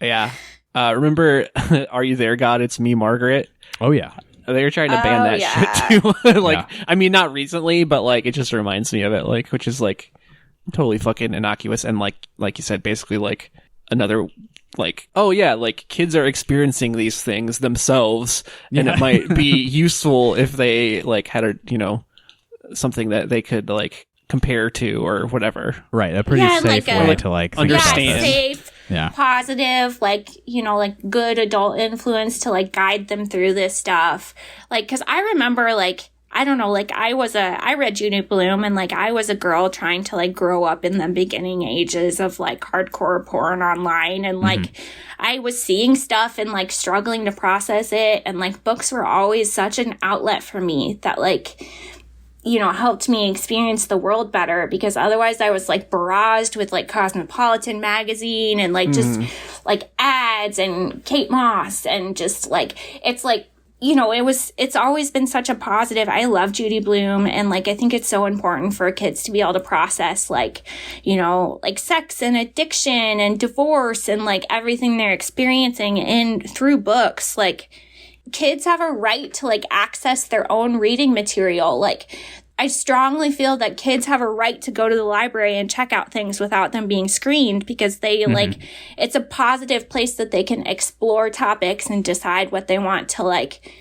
Speaker 3: Yeah. Remember Are You There, God? It's Me, Margaret?
Speaker 4: Oh yeah.
Speaker 3: They were trying to ban that shit too. Like, I mean, not recently, but like, it just reminds me of it, like, which is like totally fucking innocuous. And like you said, basically like another, like, oh yeah, like kids are experiencing these things themselves, and it might be useful if they like had a, you know, something that they could like compare to or whatever.
Speaker 4: Right. A pretty safe way to like
Speaker 3: understand.
Speaker 5: Safe. Positive, like, you know, like good adult influence to like guide them through this stuff. Like, cause I remember like, I don't know, like I read Judy Blume, and like I was a girl trying to like grow up in the beginning ages of like hardcore porn online, and like I was seeing stuff and like struggling to process it, and like books were always such an outlet for me that like, you know, helped me experience the world better, because otherwise I was like barraged with like Cosmopolitan magazine and like just like ads and Kate Moss, and just like, it's like, you know, it's always been such a positive. I love Judy Blume, and like I think it's so important for kids to be able to process like, you know, like sex and addiction and divorce and like everything they're experiencing through books. Like, kids have a right to like access their own reading material. Like, I strongly feel that kids have a right to go to the library and check out things without them being screened, because they like, it's a positive place that they can explore topics and decide what they want to like.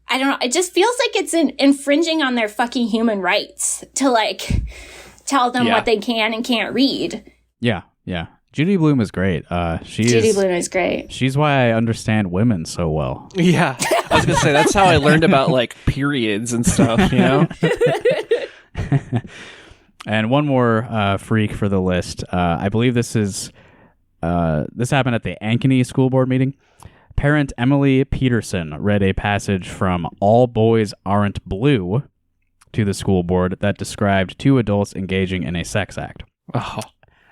Speaker 5: I don't know. It just feels like it's infringing on their fucking human rights to like tell them what they can and can't read.
Speaker 4: Yeah. Yeah. Judy Blume is great.
Speaker 5: Judy Blume is great.
Speaker 4: She's why I understand women so well.
Speaker 3: Yeah. I was going to say, that's how I learned about like periods and stuff, you know?
Speaker 4: And one more freak for the list. I believe this happened at the Ankeny School Board meeting. Parent Emily Peterson read a passage from All Boys Aren't Blue to the school board that described two adults engaging in a sex act.
Speaker 3: Oh.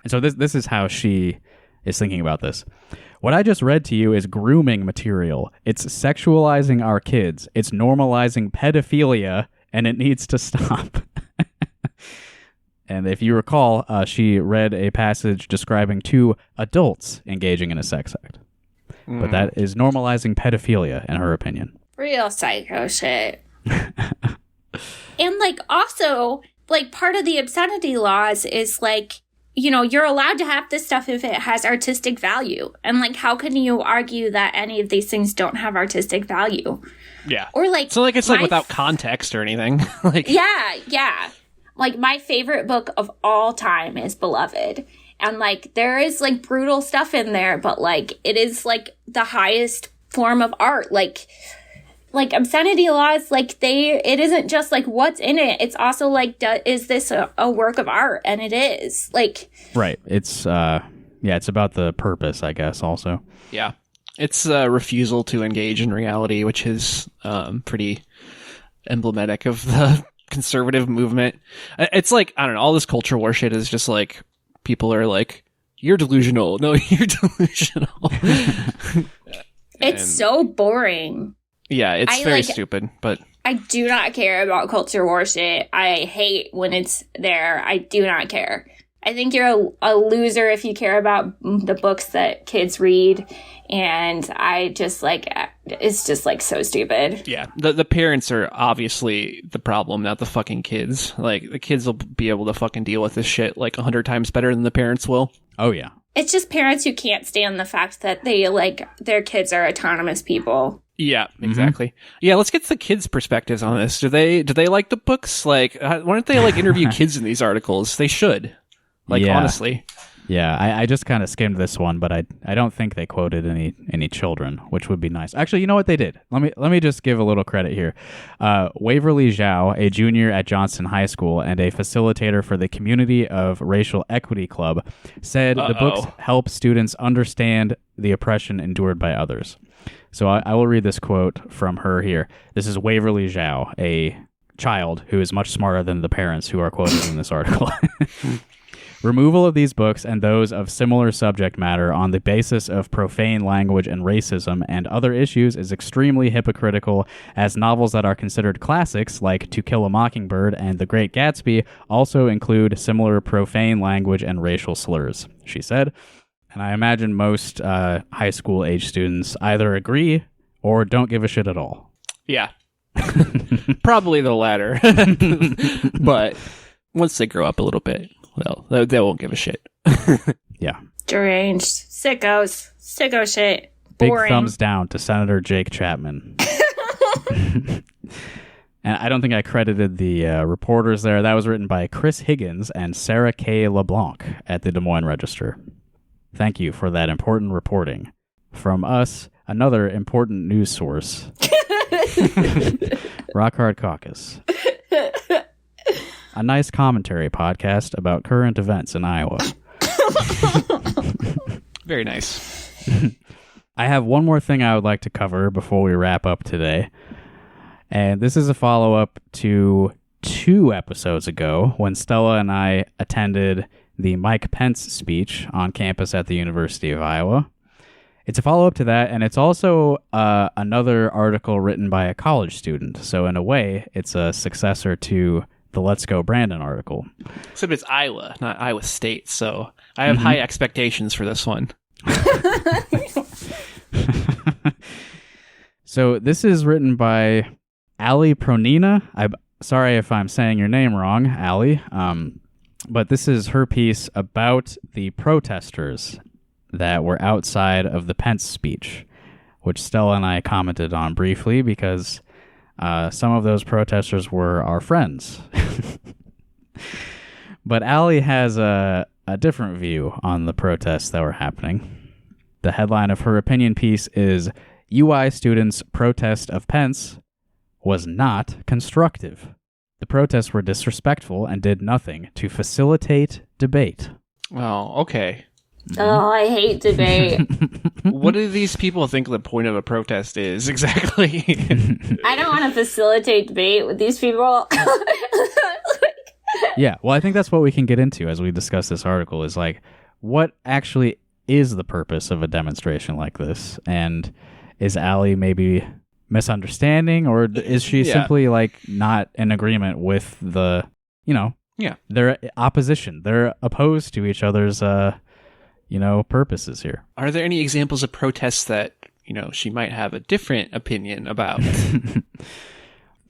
Speaker 4: And so this is how she is thinking about this. What I just read to you is grooming material. It's sexualizing our kids. It's normalizing pedophilia, and it needs to stop. And if you recall, she read a passage describing two adults engaging in a sex act. But that is normalizing pedophilia, in her opinion.
Speaker 5: Real psycho shit. And, like, also, like, part of the obscenity laws is, like, you know, you're allowed to have this stuff if it has artistic value. And, like, how can you argue that any of these things don't have artistic value?
Speaker 3: Yeah.
Speaker 5: Or, like...
Speaker 3: So, like, it's, like, without context or anything. Like,
Speaker 5: Yeah. Like, my favorite book of all time is Beloved. And, like, there is, like, brutal stuff in there, but, like, it is, like, the highest form of art. Like obscenity laws, like, it isn't just, like, what's in it. It's also, like, is this a work of art? And it is. Like...
Speaker 4: Right. It's, it's about the purpose, I guess, also.
Speaker 3: Yeah. It's a refusal to engage in reality, which is pretty emblematic of the conservative movement. It's like, I don't know, all this culture war shit is just like, people are like, you're delusional. No, you're delusional.
Speaker 5: It's so boring.
Speaker 3: Yeah, it's very stupid, but...
Speaker 5: I do not care about culture war shit. I hate when it's there. I do not care. I think you're a loser if you care about the books that kids read. And I just, like, it's just, like, so stupid.
Speaker 3: Yeah, the parents are obviously the problem, not the fucking kids. Like, the kids will be able to fucking deal with this shit, like, 100 times better than the parents will.
Speaker 4: Oh, yeah.
Speaker 5: It's just parents who can't stand the fact that they, like, their kids are autonomous people.
Speaker 3: Yeah, exactly. Yeah, let's get the kids' perspectives on this. Do they like the books? Like, why don't they, like, interview kids in these articles? They should. Like, honestly.
Speaker 4: Yeah, I just kind of skimmed this one, but I don't think they quoted any children, which would be nice. Actually, you know what they did? Let me just give a little credit here. Waverly Zhao, a junior at Johnston High School and a facilitator for the Community of Racial Equity Club, said the books help students understand the oppression endured by others. So I will read this quote from her here. This is Waverly Zhao, a child who is much smarter than the parents who are quoted in this article. Removal of these books and those of similar subject matter on the basis of profane language and racism and other issues is extremely hypocritical, as novels that are considered classics, like To Kill a Mockingbird and The Great Gatsby, also include similar profane language and racial slurs, she said. And I imagine most high school age students either agree or don't give a shit at all.
Speaker 3: Yeah. Probably the latter. But once they grow up a little bit, well, they won't give a shit.
Speaker 4: Yeah.
Speaker 5: Deranged. Sickos. Sicko shit. Boring.
Speaker 4: Big thumbs down to Senator Jake Chapman. And I don't think I credited the reporters there. That was written by Chris Higgins and Sarah K. LeBlanc at the Des Moines Register. Thank you for that important reporting. From us, another important news source. Rock Hard Caucus. A nice commentary podcast about current events in Iowa.
Speaker 3: Very nice.
Speaker 4: I have one more thing I would like to cover before we wrap up today. And this is a follow-up to 2 episodes ago when Stella and I attended the Mike Pence speech on campus at the University of Iowa. It's a follow-up to that, and it's also another article written by a college student. So in a way, it's a successor to the Let's Go Brandon article.
Speaker 3: Except it's Iowa, not Iowa State, so I have high expectations for this one.
Speaker 4: So this is written by Ali Pronina. I'm sorry if I'm saying your name wrong, Ali. But this is her piece about the protesters that were outside of the Pence speech, which Stella and I commented on briefly because some of those protesters were our friends. But Ali has a different view on the protests that were happening. The headline of her opinion piece is, UI students' protest of Pence was not constructive. The protests were disrespectful and did nothing to facilitate debate.
Speaker 3: Oh, okay.
Speaker 5: Oh, I hate debate.
Speaker 3: What do these people think the point of a protest is exactly?
Speaker 5: I don't want to facilitate debate with these people.
Speaker 4: Yeah, well, I think that's what we can get into as we discuss this article is like, what actually is the purpose of a demonstration like this? And is Allie maybe misunderstanding, or is she simply like not in agreement with the, their opposition? They're opposed to each other's, purposes here.
Speaker 3: Are there any examples of protests that, she might have a different opinion about?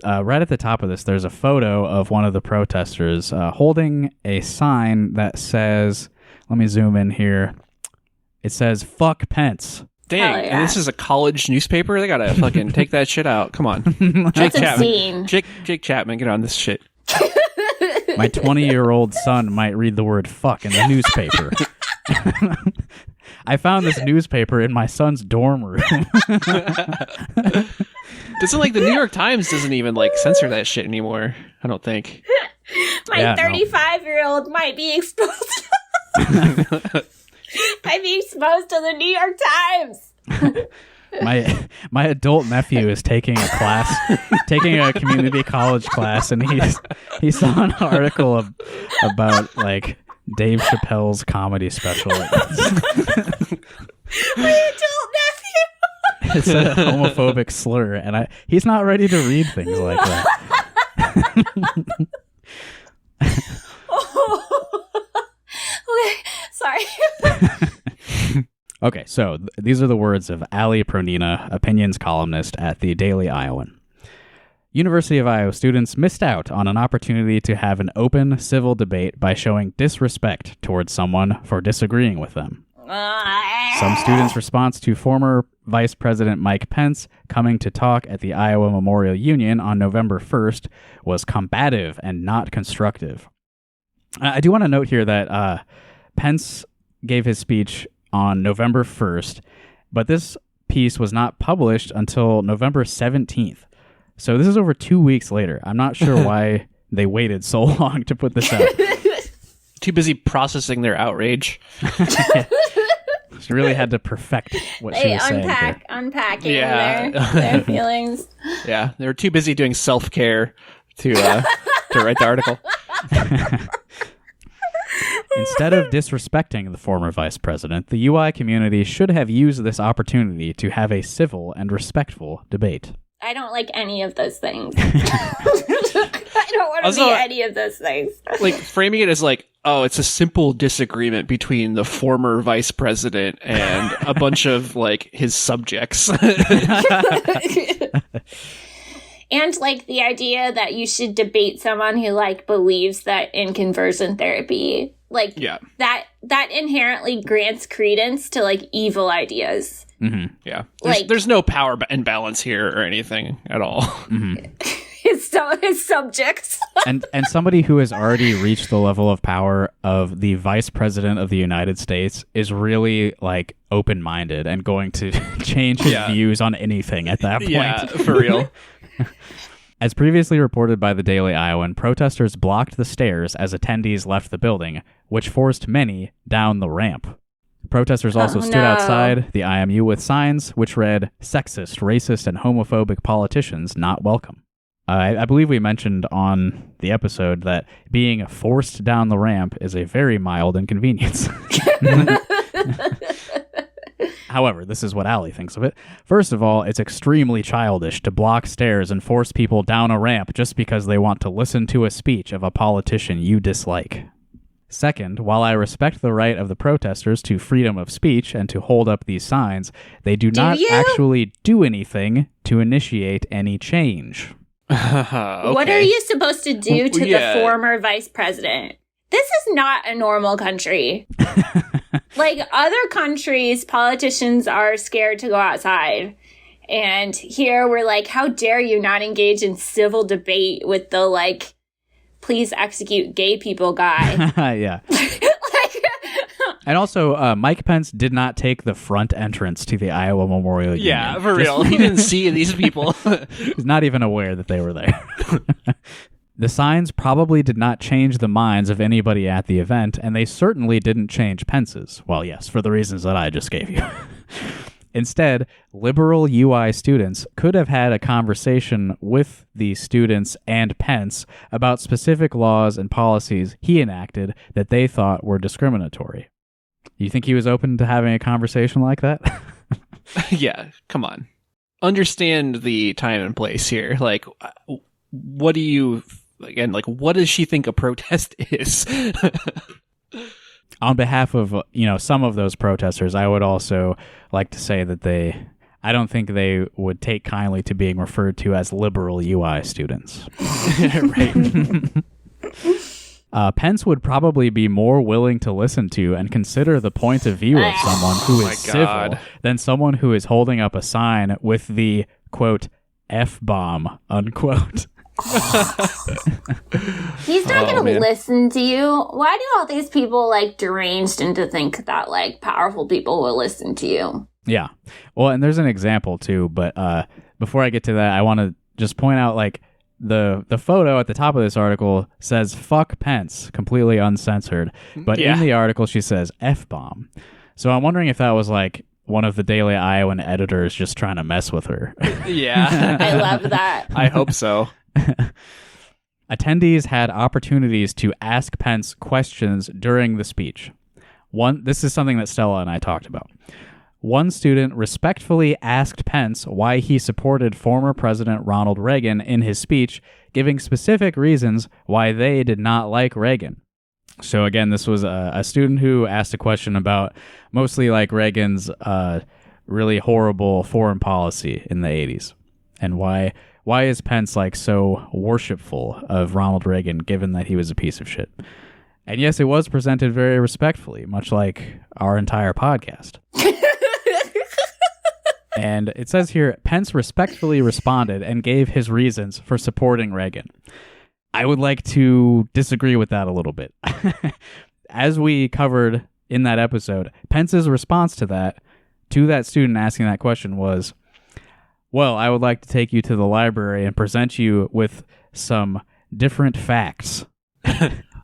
Speaker 4: Right at the top of this, there's a photo of one of the protesters holding a sign that says, let me zoom in here. It says, "Fuck Pence."
Speaker 3: Dang,
Speaker 5: yeah.
Speaker 3: and this is a college newspaper? They gotta fucking take that shit out. Come on.
Speaker 5: That's obscene.
Speaker 3: Jake Chapman, get on this shit.
Speaker 4: My 20-year-old son might read the word fuck in the newspaper. I found this newspaper in my son's dorm room.
Speaker 3: Doesn't the New York Times doesn't even censor that shit anymore, I don't think.
Speaker 5: My 35-year-old might be exposed. Might be exposed to the New York Times.
Speaker 4: My adult nephew is taking a community college class, and he saw an article about Dave Chappelle's comedy special.
Speaker 5: My adult nephew.
Speaker 4: It's a homophobic slur, and he's not ready to read things like that.
Speaker 5: Okay, sorry.
Speaker 4: Okay, so these are the words of Allie Pronina, opinions columnist at the Daily Iowan. University of Iowa students missed out on an opportunity to have an open, civil debate by showing disrespect towards someone for disagreeing with them. Some students' response to former Vice President Mike Pence coming to talk at the Iowa Memorial Union on November 1st was combative and not constructive. I do want to note here that Pence gave his speech on November 1st, but this piece was not published until November 17th. So this is over 2 weeks later. I'm not sure why they waited so long to put this out.
Speaker 3: Too busy processing their outrage.
Speaker 4: She really had to perfect what she was saying.
Speaker 5: Unpacking their feelings.
Speaker 3: Yeah, they were too busy doing self-care to write the article.
Speaker 4: Instead of disrespecting the former vice president, the UI community should have used this opportunity to have a civil and respectful debate.
Speaker 5: I don't like any of those things. I don't want to be any of those things.
Speaker 3: Framing it as it's a simple disagreement between the former vice president and a bunch of his subjects.
Speaker 5: And the idea that you should debate someone who believes that in conversion therapy, that inherently grants credence to evil ideas.
Speaker 4: Mm-hmm.
Speaker 3: Yeah, there's no power imbalance here or anything at all.
Speaker 4: Mm-hmm.
Speaker 5: His subjects.
Speaker 4: and somebody who has already reached the level of power of the vice president of the United States is really open-minded and going to change his views on anything at that point.
Speaker 3: Yeah, for real.
Speaker 4: As previously reported by the Daily Iowan, protesters blocked the stairs as attendees left the building, which forced many down the ramp. Protesters also stood outside the IMU with signs which read, "Sexist, racist, and homophobic politicians not welcome." I believe we mentioned on the episode that being forced down the ramp is a very mild inconvenience. However, this is what Allie thinks of it. First of all, it's extremely childish to block stairs and force people down a ramp just because they want to listen to a speech of a politician you dislike. Second, while I respect the right of the protesters to freedom of speech and to hold up these signs, they do not actually do anything to initiate any change.
Speaker 3: Okay.
Speaker 5: What are you supposed to do to the former vice president? This is not a normal country. Other countries, politicians are scared to go outside. And here we're how dare you not engage in civil debate with the, please execute gay people guy.
Speaker 4: Yeah. And also, Mike Pence did not take the front entrance to the Iowa Memorial Union.
Speaker 3: Yeah, for real. He didn't see these people.
Speaker 4: He's not even aware that they were there. The signs probably did not change the minds of anybody at the event, and they certainly didn't change Pence's. Well, yes, for the reasons that I just gave you. Instead, liberal UI students could have had a conversation with the students and Pence about specific laws and policies he enacted that they thought were discriminatory. You think he was open to having a conversation like that?
Speaker 3: Yeah, come on. Understand the time and place here. Like, what do you, again, like, what does she think a protest is?
Speaker 4: On behalf of, some of those protesters, I would also like to say that I don't think they would take kindly to being referred to as liberal UI students.
Speaker 3: Right.
Speaker 4: Pence would probably be more willing to listen to and consider the point of view of someone who is civil than someone who is holding up a sign with the, quote, F-bomb, unquote.
Speaker 5: He's not going to listen to you. Why do all these people deranged into think that powerful people will listen to you?
Speaker 4: Yeah. Well, and there's an example too, but before I get to that, I want to just point out the photo at the top of this article says "fuck Pence," completely uncensored, but in the article she says "F-bomb." So I'm wondering if that was one of the Daily Iowan editors just trying to mess with her.
Speaker 3: Yeah.
Speaker 5: I love that.
Speaker 3: I hope so.
Speaker 4: Attendees had opportunities to ask Pence questions during the speech. This is something that Stella and I talked about. One student respectfully asked Pence why he supported former President Ronald Reagan in his speech, giving specific reasons why they did not like Reagan. So again, this was a student who asked a question about mostly Reagan's really horrible foreign policy in the 80s. And why is Pence so worshipful of Ronald Reagan, given that he was a piece of shit? And yes, it was presented very respectfully, much like our entire podcast. And it says here, Pence respectfully responded and gave his reasons for supporting Reagan. I would like to disagree with that a little bit. As we covered in that episode, Pence's response to that student asking that question was, well, I would like to take you to the library and present you with some different facts.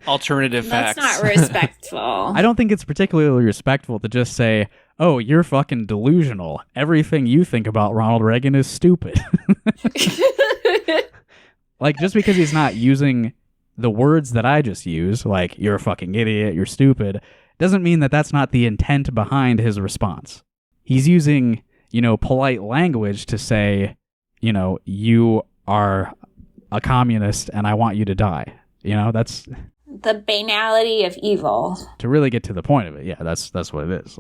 Speaker 3: Alternative facts.
Speaker 5: That's not respectful.
Speaker 4: I don't think it's particularly respectful to just say, oh, you're fucking delusional. Everything you think about Ronald Reagan is stupid. Just because he's not using the words that I just used, you're a fucking idiot, you're stupid, doesn't mean that that's not the intent behind his response. He's using, polite language to say, you are a communist and I want you to die. That's
Speaker 5: the banality of evil.
Speaker 4: To really get to the point of it. Yeah, that's what it is.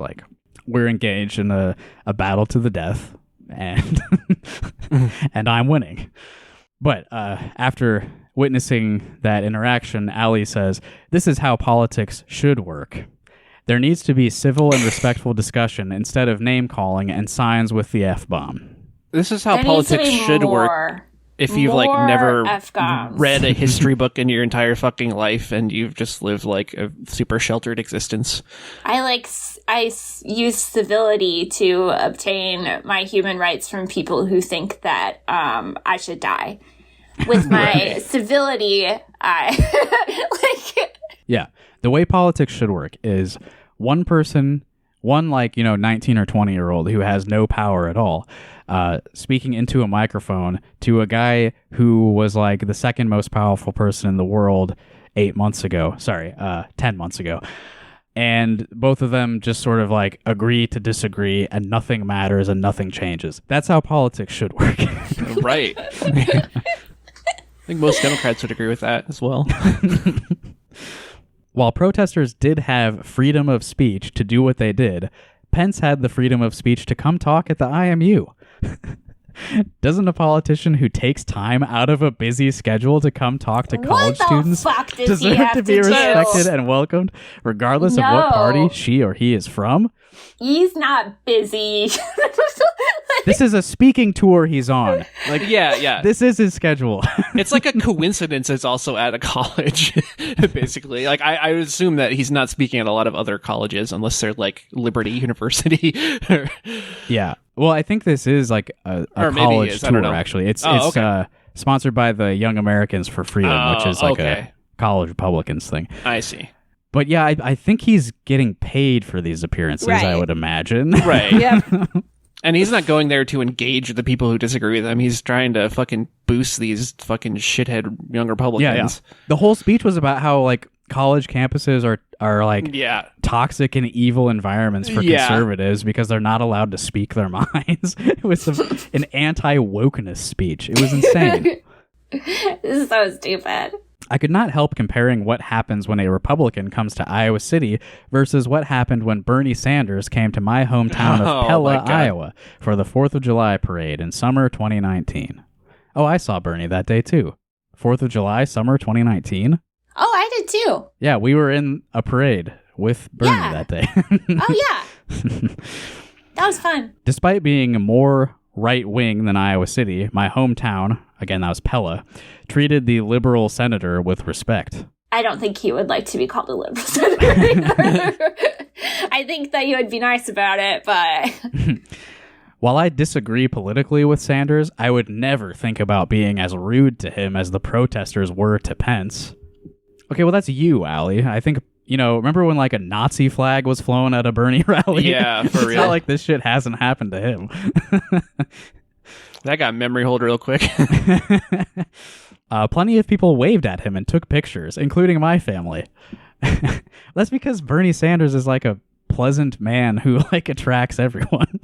Speaker 4: We're engaged in a battle to the death, and and I'm winning. But after witnessing that interaction, Ali says, "This is how politics should work. There needs to be civil and respectful discussion instead of name-calling and signs with the F-bomb."
Speaker 3: This is how politics should work. If you've never
Speaker 5: F-bombs.
Speaker 3: read a history book in your entire fucking life and you've just lived a super sheltered existence.
Speaker 5: I use civility to obtain my human rights from people who think that I should die. With my civility,
Speaker 4: Yeah, the way politics should work is one person, 19 or 20-year-old who has no power at all, speaking into a microphone to a guy who was the second most powerful person in the world 10 months ago. And both of them just sort of agree to disagree and nothing matters and nothing changes. That's how politics should work.
Speaker 3: Right. I think most Democrats would agree with that as well.
Speaker 4: While protesters did have freedom of speech to do what they did, Pence had the freedom of speech to come talk at the IMU. Doesn't a politician who takes time out of a busy schedule to come talk to college students deserve to be respected and welcomed, regardless of what party she or he is from?
Speaker 5: He's not busy.
Speaker 4: This is a speaking tour he's on.
Speaker 3: Yeah.
Speaker 4: This is his schedule.
Speaker 3: It's a coincidence it's also at a college, basically. I would assume that he's not speaking at a lot of other colleges unless they're Liberty University.
Speaker 4: Yeah. Well, I think this is a college tour, actually. It's Sponsored by the Young Americans for Freedom, which is like
Speaker 3: okay.
Speaker 4: a college Republicans thing.
Speaker 3: I see.
Speaker 4: But yeah, I think he's getting paid for these appearances, I
Speaker 5: Right.
Speaker 4: would imagine.
Speaker 3: Right.
Speaker 5: Yep.
Speaker 3: And he's not going there to engage with the people who disagree with him. He's trying to fucking boost these fucking shithead young Republicans.
Speaker 4: Yeah. The whole speech was about how like college campuses are like
Speaker 3: Yeah.
Speaker 4: toxic and evil environments for
Speaker 3: Yeah.
Speaker 4: conservatives because they're not allowed to speak their minds. It was an anti-wokeness speech. It was insane.
Speaker 5: This is so stupid.
Speaker 4: I could not help comparing what happens when a Republican comes to Iowa City versus what happened when Bernie Sanders came to my hometown
Speaker 3: Oh,
Speaker 4: of Pella,
Speaker 3: my God.
Speaker 4: Iowa for the 4th of July parade in summer 2019. Oh, I saw Bernie that day too. 4th of July, summer 2019.
Speaker 5: Oh, I did too.
Speaker 4: Yeah, we were in a parade with Bernie
Speaker 5: Yeah.
Speaker 4: that day.
Speaker 5: Oh, yeah. That was fun.
Speaker 4: Despite being more right-wing than Iowa City, my hometown, again, that was Pella, treated the liberal senator with respect.
Speaker 5: I don't think he would like to be called a liberal senator either. I think that you would be nice about it, but
Speaker 4: While I disagree politically with Sanders, I would never think about being as rude to him as the protesters were to Pence. Okay, well, that's you, Allie. I think, remember when like a Nazi flag was flown at a Bernie rally?
Speaker 3: Yeah, for
Speaker 4: It's
Speaker 3: real.
Speaker 4: not like this shit hasn't happened to him.
Speaker 3: That got memory hold real quick.
Speaker 4: Plenty of people waved at him and took pictures, including my family. That's because Bernie Sanders is like a pleasant man who like attracts everyone.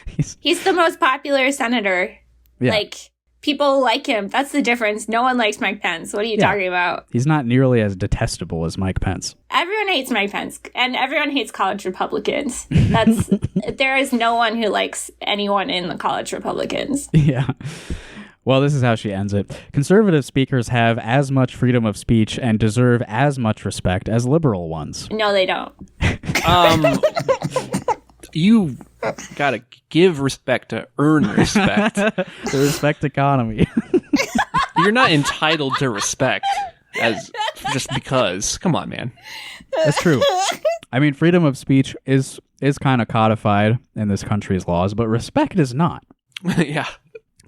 Speaker 5: he's the most popular senator.
Speaker 4: Yeah.
Speaker 5: Like, people like him. That's the difference. No one likes Mike Pence. What are you
Speaker 4: Yeah.
Speaker 5: talking about?
Speaker 4: He's not nearly as detestable as Mike Pence.
Speaker 5: Everyone hates Mike Pence, and everyone hates college Republicans. There is no one who likes anyone in the college Republicans.
Speaker 4: Yeah. Well, this is how she ends it. Conservative speakers have as much freedom of speech and deserve as much respect as liberal ones.
Speaker 5: No, they don't.
Speaker 3: You gotta give respect to earn respect.
Speaker 4: The respect economy.
Speaker 3: You're not entitled to respect as just because. Come on, man.
Speaker 4: That's true. I mean, freedom of speech is kind of codified in this country's laws, but respect is not.
Speaker 3: Yeah.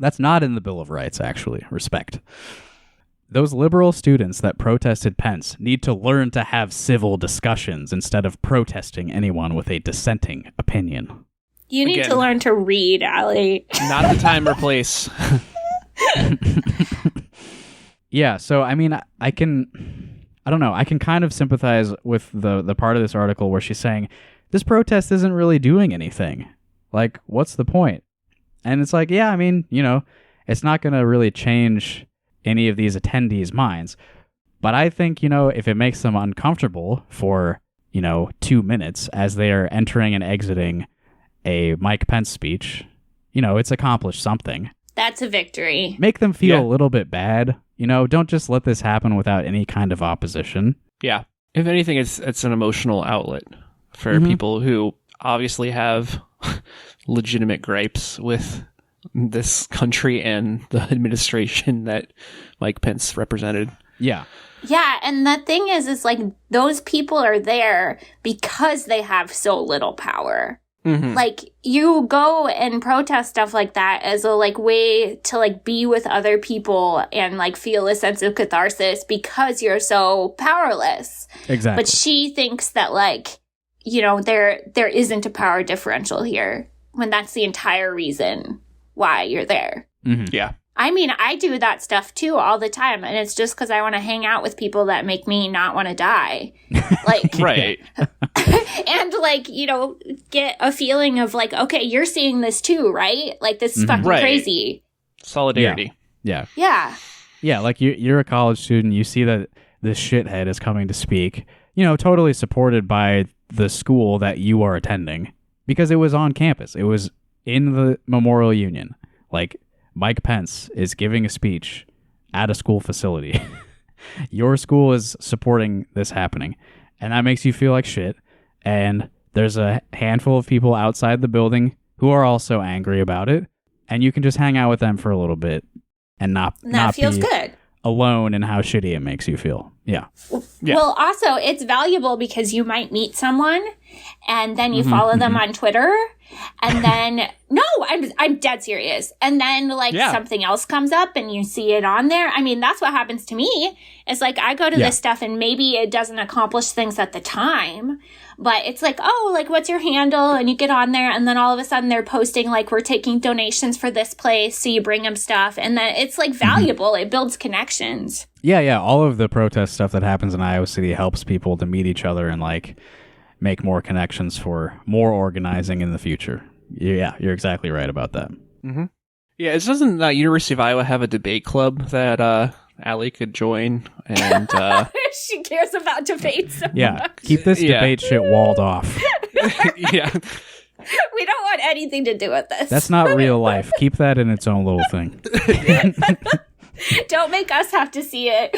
Speaker 4: That's not in the Bill of Rights, actually. Respect. Those liberal students that protested Pence need to learn to have civil discussions instead of protesting anyone with a dissenting opinion.
Speaker 5: You need
Speaker 3: Again.
Speaker 5: to learn to read, Allie.
Speaker 3: Not the time or place.
Speaker 4: Yeah, so I mean, I can kind of sympathize with the part of this article where she's saying this protest isn't really doing anything. Like, what's the point? And it's like, yeah, I mean, it's not going to really change any of these attendees' minds. But I think, if it makes them uncomfortable for, 2 minutes as they are entering and exiting a Mike Pence speech, it's accomplished something.
Speaker 5: That's a victory.
Speaker 4: Make them feel
Speaker 3: Yeah.
Speaker 4: a little bit bad. Don't just let this happen without any kind of opposition.
Speaker 3: Yeah. If anything, it's an emotional outlet for people who obviously have legitimate gripes with this country and the administration that Mike Pence represented.
Speaker 4: Yeah.
Speaker 5: Yeah, and the thing is like those people are there because they have so little power.
Speaker 3: Mm-hmm.
Speaker 5: Like, you go and protest stuff like that as a like way to like be with other people and like feel a sense of catharsis because you're so powerless.
Speaker 4: Exactly.
Speaker 5: But she thinks that like, there isn't a power differential here when that's the entire reason why you're there.
Speaker 3: Yeah.
Speaker 5: I mean, I do that stuff too all the time, and it's just because I want to hang out with people that make me not want to die. Like,
Speaker 3: Right.
Speaker 5: and like, get a feeling of like, okay, you're seeing this too, right? Like, this is fucking
Speaker 3: Right.
Speaker 5: crazy.
Speaker 3: Solidarity.
Speaker 4: Yeah.
Speaker 5: Yeah.
Speaker 4: Yeah, like you're a college student, you see that this shithead is coming to speak, totally supported by the school that you are attending because it was on campus. It was in the Memorial Union. Like, Mike Pence is giving a speech at a school facility. Your school is supporting this happening, and that makes you feel like shit. And there's a handful of people outside the building who are also angry about it, and you can just hang out with them for a little bit and not
Speaker 5: feels
Speaker 4: be
Speaker 5: good.
Speaker 4: alone in how shitty it makes you feel. Yeah.
Speaker 3: Yeah.
Speaker 5: Well, also, it's valuable because you might meet someone and then you follow them on Twitter, and then no, I'm dead serious. And then like something else comes up and you see it on there. I mean, that's what happens to me. It's like I go to this stuff and maybe it doesn't accomplish things at the time, but it's like, oh, like what's your handle? And you get on there and then all of a sudden they're posting like we're taking donations for this place, so you bring them stuff, and then it's like valuable. It builds connections.
Speaker 4: Yeah. All of the protest stuff that happens in Iowa City helps people to meet each other and like make more connections for more organizing in the future. Yeah, you're exactly right about that.
Speaker 3: Mm-hmm. Yeah, doesn't University of Iowa have a debate club that Allie could join? And
Speaker 5: she cares about debates so much.
Speaker 4: Keep this debate shit walled off.
Speaker 3: Yeah.
Speaker 5: We don't want anything to do with this.
Speaker 4: That's not real life. Keep that in its own little thing.
Speaker 5: Don't make us have to see it.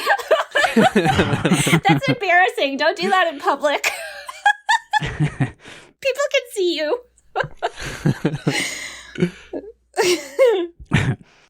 Speaker 5: That's embarrassing. Don't do that in public. People can see you.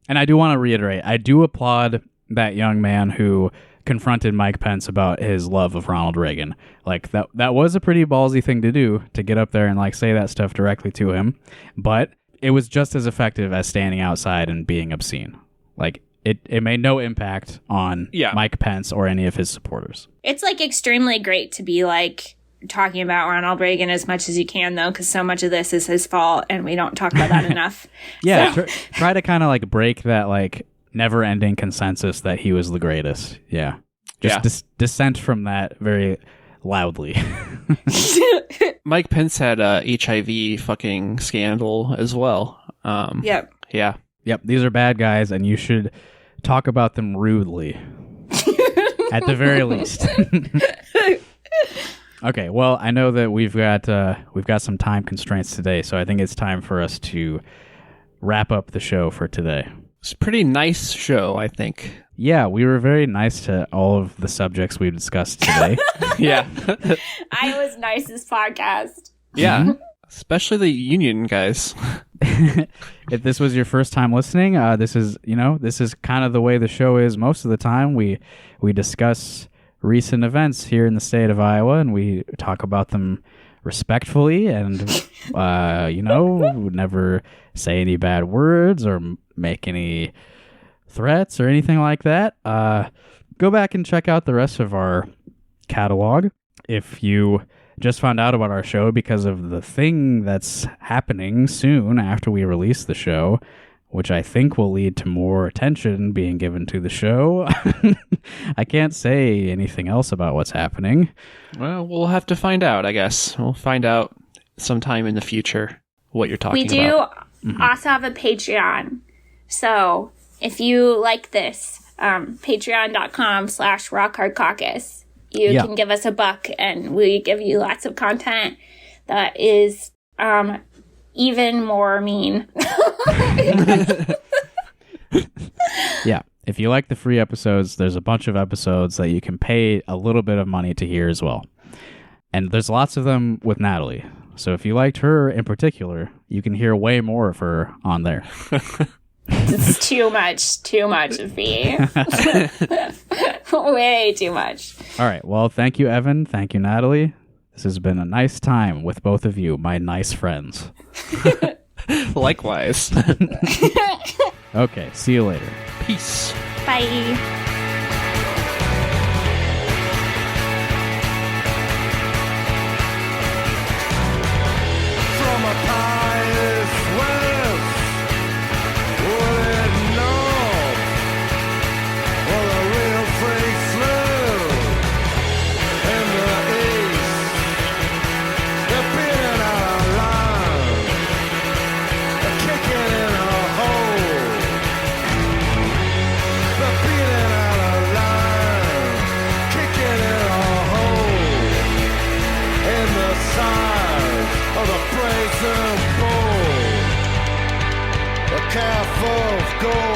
Speaker 4: And I do want to reiterate, I do applaud that young man who confronted Mike Pence about his love of Ronald Reagan. Like that was a pretty ballsy thing to do, to get up there and like say that stuff directly to him, but it was just as effective as standing outside and being obscene. Like it made no impact on Mike Pence or any of his supporters.
Speaker 5: It's like extremely great to be like talking about Ronald Reagan as much as you can, though, because so much of this is his fault and we don't talk about that enough.
Speaker 4: Yeah, so. Try to kind of like break that like never-ending consensus that he was the greatest. Yeah. Just dissent from that very loudly.
Speaker 3: Mike Pence had a HIV fucking scandal as well.
Speaker 5: Yep.
Speaker 3: Yeah.
Speaker 4: Yep, these are bad guys, and you should talk about them rudely. At the very least. Okay, well, I know that we've got some time constraints today, so I think it's time for us to wrap up the show for today.
Speaker 3: It's a pretty nice show, I think.
Speaker 4: Yeah, we were very nice to all of the subjects we discussed today.
Speaker 3: Yeah.
Speaker 5: Iowa's nicest podcast.
Speaker 3: Yeah, especially the union guys.
Speaker 4: If this was your first time listening, this is kind of the way the show is most of the time. We discuss recent events here in the state of Iowa, and we talk about them respectfully, and never say any bad words or make any threats or anything like that. Go back and check out the rest of our catalog. If you just found out about our show because of the thing that's happening soon after we release the show, which I think will lead to more attention being given to the show. I can't say anything else about what's happening.
Speaker 3: Well, we'll have to find out, I guess. We'll find out sometime in the future what you're talking about.
Speaker 5: We do also have a Patreon. So if you like this, patreon.com/rockhardcaucus. You can give us $1 and we give you lots of content that is even more mean.
Speaker 4: Yeah. If you like the free episodes, there's a bunch of episodes that you can pay a little bit of money to hear as well. And there's lots of them with Natalie. So if you liked her in particular, you can hear way more of her on there.
Speaker 5: It's too much of me. Way too much.
Speaker 4: All right. Well, thank you, Evan. Thank you, Natalie. This has been a nice time with both of you, my nice friends.
Speaker 3: Likewise.
Speaker 4: Okay. See you later.
Speaker 3: Peace.
Speaker 5: Bye.
Speaker 6: Calf of gold.